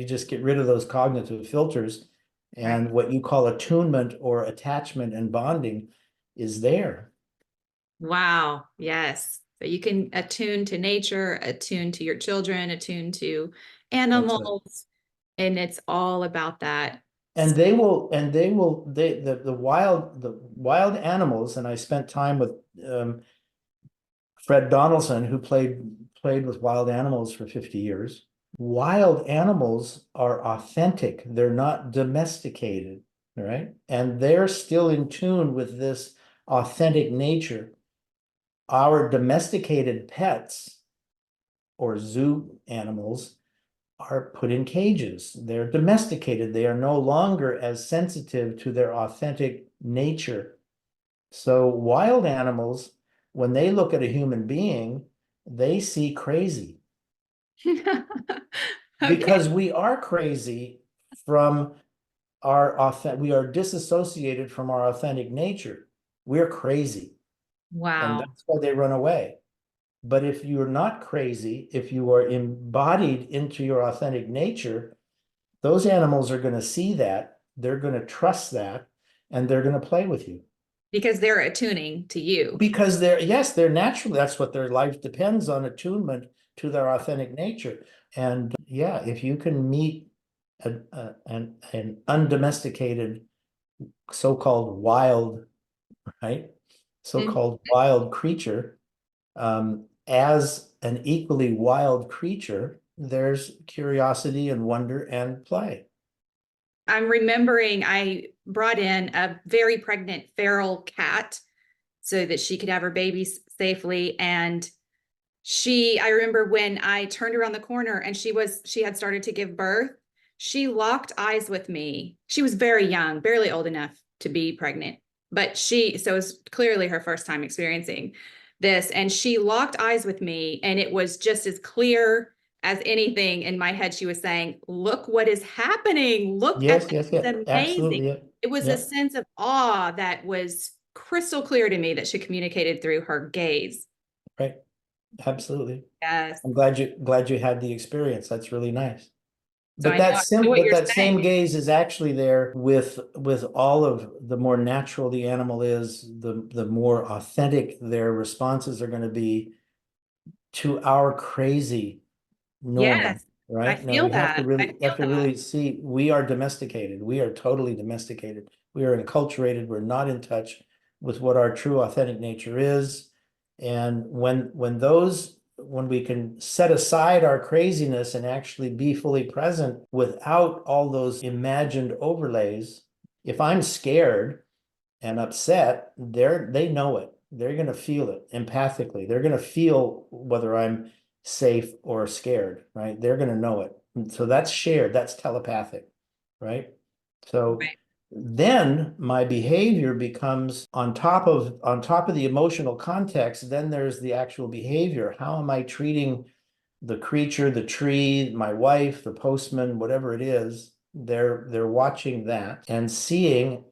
just get rid of those cognitive filters, Right. and what you call attunement or attachment and bonding is there. Wow. Yes. So you can attune to nature, attune to your children, attune to That's it. animals, and it's all about that. And the wild animals, and I spent time with Fred Donaldson, who played with wild animals for 50 years. Wild animals are authentic. They're not domesticated, right? And they're still in tune with this authentic nature. Our domesticated pets or zoo animals are put in cages. They're domesticated. They are no longer as sensitive to their authentic nature. So wild animals, when they look at a human being, they see crazy, Okay. because we are crazy from we are disassociated from our authentic nature. We're crazy, and Wow. that's why they run away. But if you're not crazy, if you are embodied into your authentic nature, those animals are going to see that, they're going to trust that, and they're going to play with you. Because they're attuning to you. Because they're naturally, that's what their life depends on, attunement to their authentic nature. And yeah, if you can meet an undomesticated, so-called wild, right? Mhm. So-called wild creature, as an equally wild creature, there's curiosity and wonder and play. I'm remembering I brought in a very pregnant feral cat so that she could have her babies safely. And I remember when I turned around the corner and she had started to give birth, she locked eyes with me. She was very young, barely old enough to be pregnant, but so it was clearly her first time experiencing this. And she locked eyes with me, and it was just as clear as anything in my head. She was saying, look what is happening. Look at Yes, this. yes, It's yeah, amazing. absolutely. Yeah. It was a Yeah, sense of awe that was crystal clear to me that she communicated through her gaze. right. Absolutely. Yes. I'm glad you had the experience. That's really nice. So I know what But you're that saying. same gaze is actually there with all of the more natural the animal is, the more authentic their responses are going to be to our crazy normal, Yes, I right? Now feel you have to that. I really feel that. see we are domesticated. We are totally domesticated. We are enculturated. We're not in touch with what our true authentic nature is. And when we can set aside our craziness and actually be fully present without all those imagined overlays, if I'm scared and upset, they know it. They're going to feel it empathically. They're going to feel whether I'm safe or scared, right? They're going to know it. And so that's shared, that's telepathic, right? So Right. then my behavior becomes on top of the emotional context, then there's the actual behavior. How am I treating the creature, the tree, my wife, the postman, whatever it is? They're watching that and seeing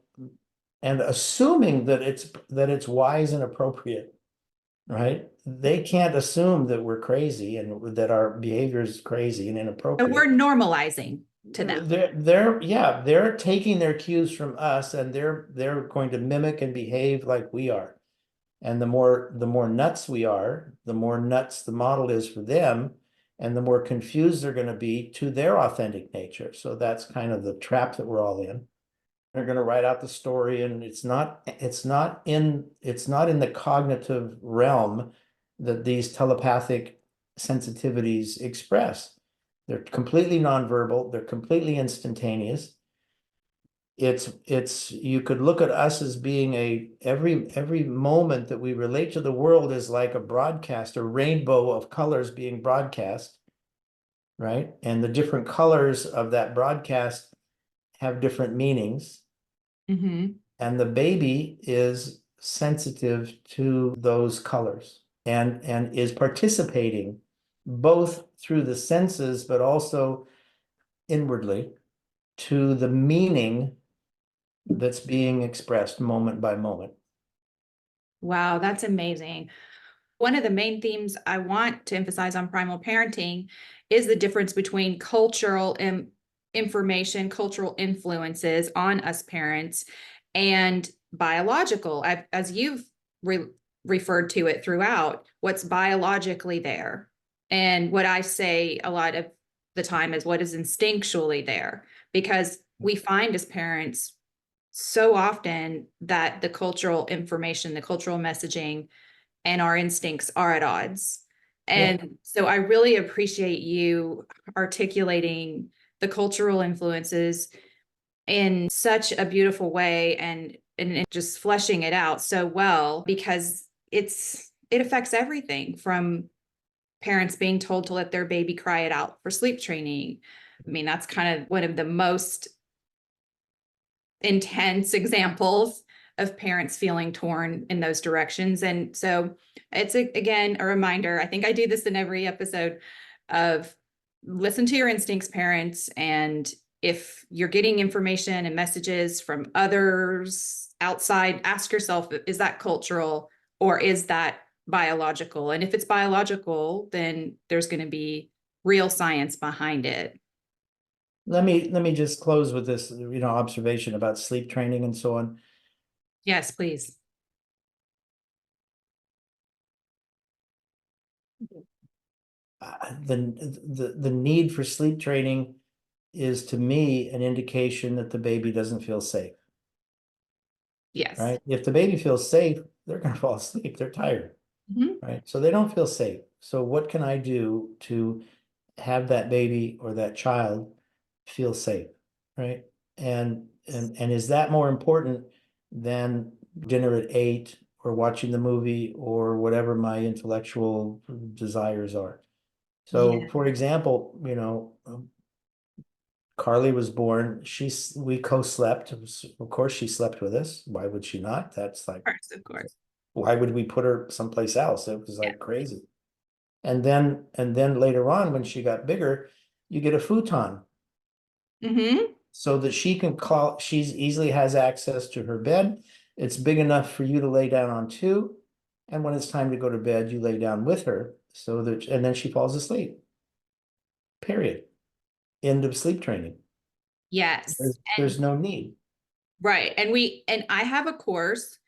and assuming that it's wise and appropriate, right? They can't assume that we're crazy and that our behavior is crazy and So we're inappropriate. normalizing to them. They're taking their cues from us, and they're going to mimic and behave like we are. And the more nuts we are, the more nuts the model is for them, and the more confused they're going to be to their authentic nature. So that's kind of the trap that we're all in. They're going to write out the story, and it's not in the cognitive realm that these telepathic sensitivities express. They're completely nonverbal, they're completely instantaneous. It's you could look at us as being every moment that we relate to the world is like a broadcast, a rainbow of colors being broadcast, right? And the different colors of that broadcast have different meanings. Mm-hmm. And the baby is sensitive to those colors and is participating both through the senses, but also inwardly to the meaning that's being expressed moment by moment. Wow, that's amazing. One of the main themes I want to emphasize on primal parenting is the difference between cultural information, cultural influences on us parents, and biological, as you've referred to it throughout, what's biologically there. And what I say a lot of the time is what is instinctually there, because we find as parents so often that the cultural information, the cultural messaging, and our instincts are at odds. Yeah. And so I really appreciate you articulating the cultural influences in such a beautiful way, and just fleshing it out so well, because it affects everything from parents being told to let their baby cry it out for sleep training. I mean, that's kind of one of the most intense examples of parents feeling torn in those directions. And so it's again a reminder. I think I do this in every episode of listen to your instincts, parents. And if you're getting information and messages from others outside, ask yourself, is that cultural or is that biological? And if it's biological, then there's going to be real science behind it. Let me just close with this, observation about sleep training and so on. Yes, please. The need for sleep training is to me an indication that the baby doesn't feel safe, Yes. right? If the baby feels safe, they're going to fall asleep. They're tired, Mhm. right? So they don't feel safe. So what can I do to have that baby or that child feel safe, right? And is that more important than dinner at 8 or watching the movie or whatever my intellectual desires are? So, Yeah. for example, Carly was born, we co-slept. Of course, she slept with us. Why would she not? That's like, Of course. why would we put her someplace else? It was Yeah. like crazy. And then later on, when she got bigger, you get a futon Mm-hmm. so that she's easily has access to her bed. It's big enough for you to lay down on too. And when it's time to go to bed, you lay down with her and then she falls asleep. Period. End of sleep training. Yes. There's no need. Right. And I have a course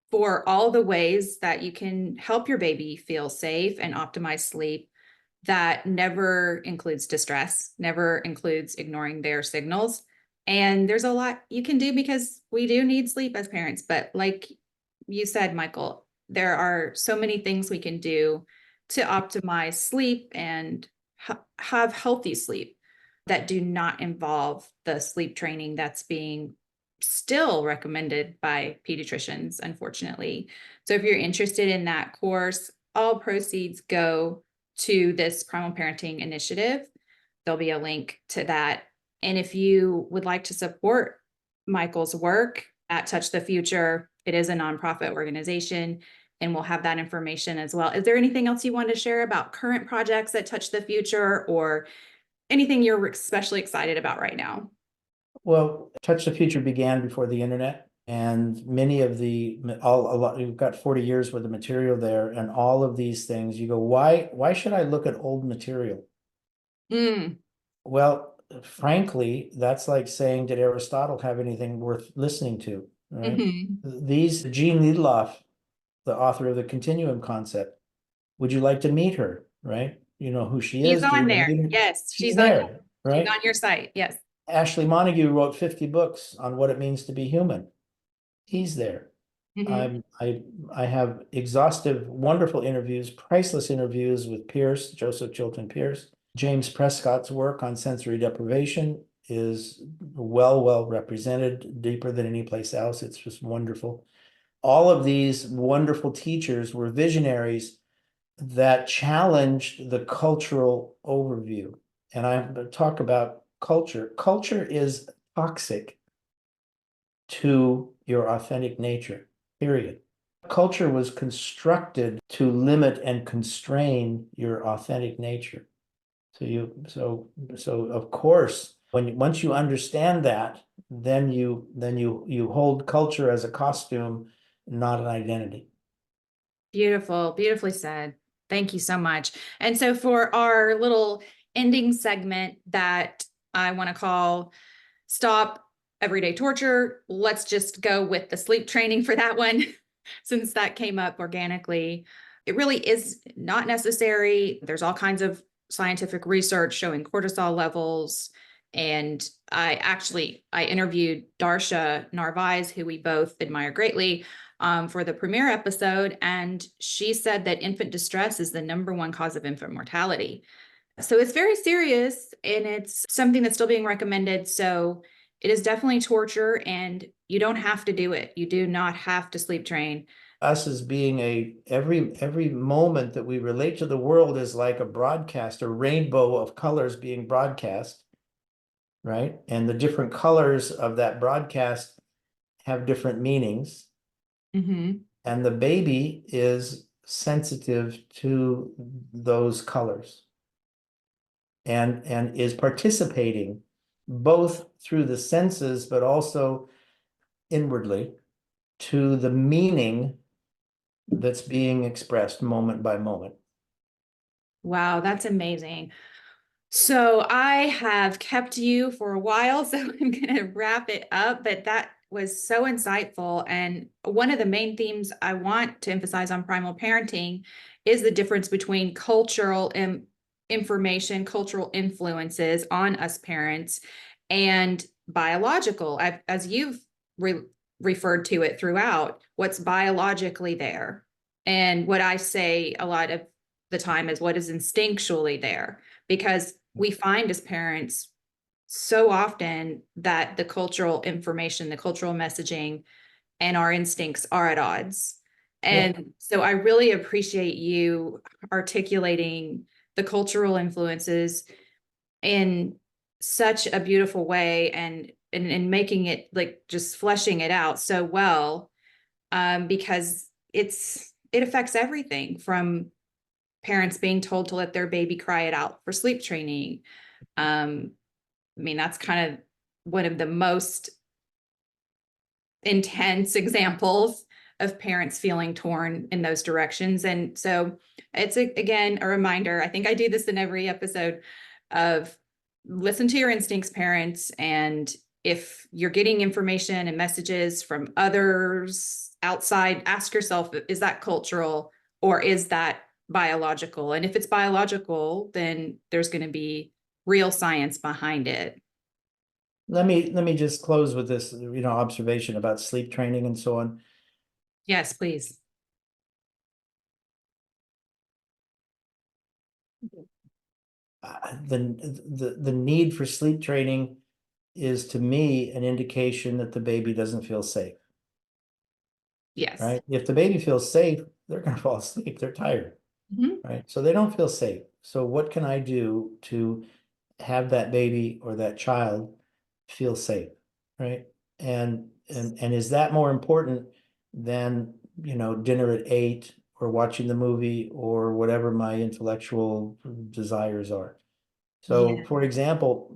for all the ways that you can help your baby feel safe and optimize sleep that never includes distress, never includes ignoring their signals. And there's a lot you can do because we do need sleep as parents. But like you said, Michael, there are so many things we can do to optimize sleep and have healthy sleep that do not involve the sleep training that's being still recommended by pediatricians, unfortunately. So if you're interested in that course, all proceeds go to this Primal Parenting initiative. There'll be a link to that. And if you would like to support Michael's work at Touch the Future, it is a nonprofit organization, and we'll have that information as well. Is there anything else you want to share about current projects that Touch the Future or anything you're especially excited about right now? Well, Touch the Future began before the internet, and many of a lot, you've got 40 years worth of material there, and all of these things, you go, why should I look at old material? Mm, Well, frankly, that's like saying, did Aristotle have anything worth listening to? Right? mhm. Jean Lidloff, the author of the continuum concept, would you like to meet her? Right? You know who she She's is. Do you on want to there. meet her? Yes, She's there, she's right? on your site. Yes. Ashley Montagu wrote 50 books on what it means to be human. He's there. Mhm. I have exhaustive, wonderful interviews, priceless interviews with Joseph Chilton Pierce. James Prescott's work on sensory deprivation is well represented, deeper than any place else. It's just wonderful. All of these wonderful teachers were visionaries that challenged the cultural overview. And I talk about culture. Culture is toxic to your authentic nature, period. Culture was constructed to limit and constrain your authentic nature. So of course, once you understand that, then you hold culture as a costume, not an identity. Beautiful, beautifully said. Thank you so much. And so for our little ending segment that I want to call Stop Everyday Torture, let's just go with the sleep training for that one, since that came up organically. It really is not necessary. There's all kinds of scientific research showing cortisol levels. And I interviewed Darsha Narvaez, who we both admire greatly, for the premiere episode. And she said that infant distress is the number one cause of infant mortality. So it's very serious and it's something that's still being recommended. So it is definitely torture and you don't have to do it. You do not have to sleep train. Us as being every moment that we relate to the world is like a broadcast, a rainbow of colors being broadcast, right? And the different colors of that broadcast have different meanings. Mm-hmm. And the baby is sensitive to those colors and is participating both through the senses, but also inwardly to the meaning that's being expressed moment by moment. Wow, that's amazing. So I have kept you for a while, so I'm going to wrap it up, but that was so insightful. And one of the main themes I want to emphasize on primal parenting is the difference between cultural information, cultural influences on us parents, and biological, as you've referred to it throughout, what's biologically there. And what I say a lot of the time is what is instinctually there, because we find as parents so often that the cultural information, the cultural messaging, and our instincts are at odds. Yeah. And so I really appreciate you articulating the cultural influences in such a beautiful way and making it like just fleshing it out so well, because it affects everything from parents being told to let their baby cry it out for sleep training. I mean, that's kind of one of the most intense examples of parents feeling torn in those directions. And so it's again, a reminder. I think I do this in every episode of listen to your instincts, parents. And if you're getting information and messages from others outside, ask yourself, is that cultural or is that biological? And if it's biological, then there's going to be real science behind it. Let me just close with this, observation about sleep training and so on. Yes, please. The need for sleep training is, to me, an indication that the baby doesn't feel safe, Yes. right? If the baby feels safe, they're going to fall asleep. They're tired, right? So they don't feel safe. So what can I do to have that baby or that child feel safe, right? And is that more important than, dinner at 8 or watching the movie or whatever my intellectual desires are? So, Yeah. for example,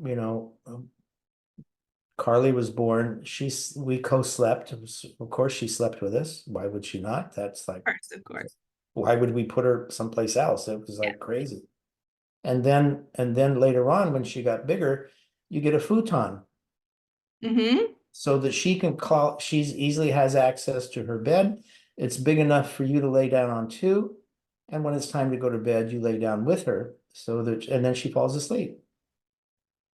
Carly was born. We co-slept. Of course, she slept with us. Why would she not? That's like, Of course. why would we put her someplace else? It was Yeah. like crazy. And then later on, when she got bigger, you get a futon so that she easily has access to her bed. It's big enough for you to lay down on too. And when it's time to go to bed, you lay down with her and then she falls asleep.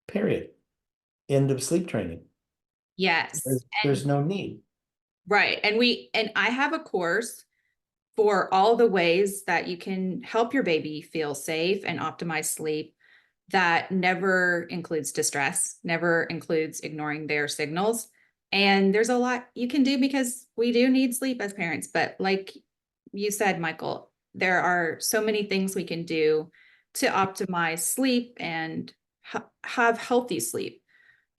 Period. End of sleep training. Yes. There's no need. Right. And I have a course for all the ways that you can help your baby feel safe and optimize sleep that never includes distress, never includes ignoring their signals. And there's a lot you can do because we do need sleep as parents. But like you said, Michael, there are so many things we can do to optimize sleep and have healthy sleep,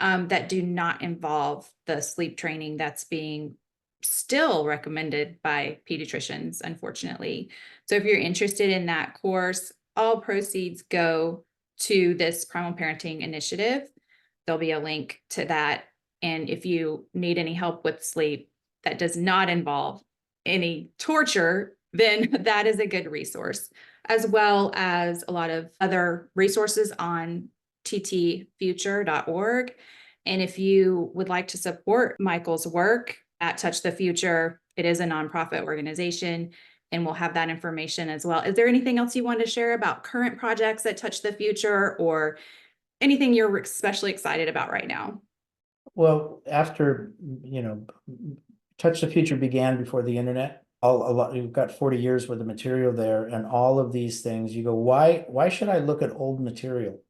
that do not involve the sleep training that's being still recommended by pediatricians, unfortunately. So if you're interested in that course, all proceeds go to this Primal Parenting initiative. There'll be a link to that. And if you need any help with sleep that does not involve any torture, then that is a good resource, as well as a lot of other resources on ttfuture.org. And if you would like to support Michael's work at Touch the Future, it is a nonprofit organization, and we'll have that information as well. Is there anything else you want to share about current projects that Touch the Future or anything you're especially excited about right now? Well, after, Touch the Future began before the internet. A lot, you've got 40 years worth of material there, and all of these things, you go, why should I look at old material?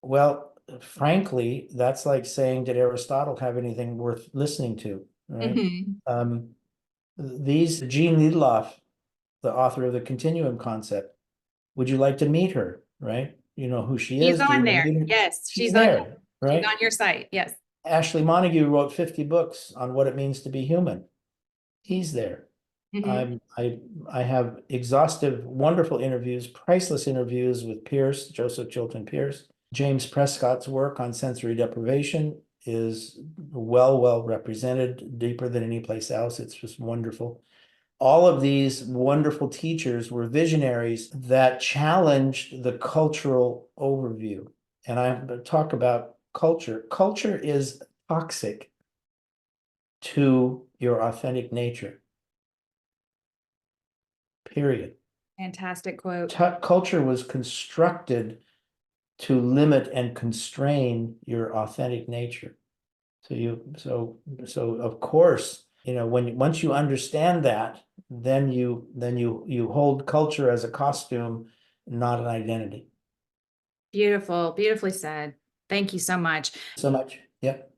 Well, frankly, that's like saying, did Aristotle have anything worth listening to? Right. Jean Lidloff, the author of the continuum concept, would you like to meet her? Right. You know who she She's is. Do you on want to there. meet her? Yes, She's she's there. she's Right. on your site. Yes. Ashley Montague wrote 50 books on what it means to be human. He's there. I have exhaustive, wonderful interviews, priceless interviews with Joseph Chilton Pierce. James Prescott's work on sensory deprivation is well represented, deeper than any place else. It's just wonderful. All of these wonderful teachers were visionaries that challenged the cultural overview. And I talk about culture. Culture is toxic to your authentic nature. Period. Fantastic quote. Culture was constructed to limit and constrain your authentic nature. So of course, once you understand that, then you hold culture as a costume, not an identity. Beautiful, beautifully said. Thank you so much. So much. Yep.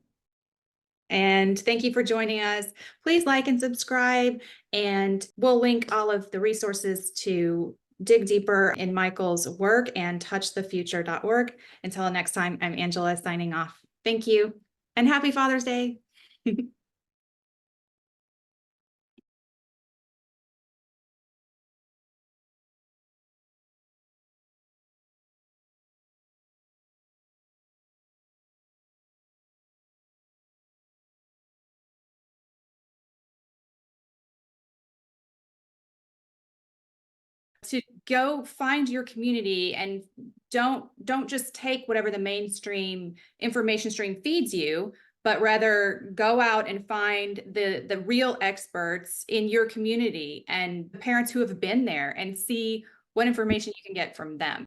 And thank you for joining us. Please like and subscribe, and we'll link all of the resources to dig deeper in Michael's work and touchthefuture.org. Until next time, I'm Angela signing off. Thank you and happy Father's Day. To go find your community and don't just take whatever the mainstream information stream feeds you, but rather go out and find the real experts in your community and parents who have been there and see what information you can get from them.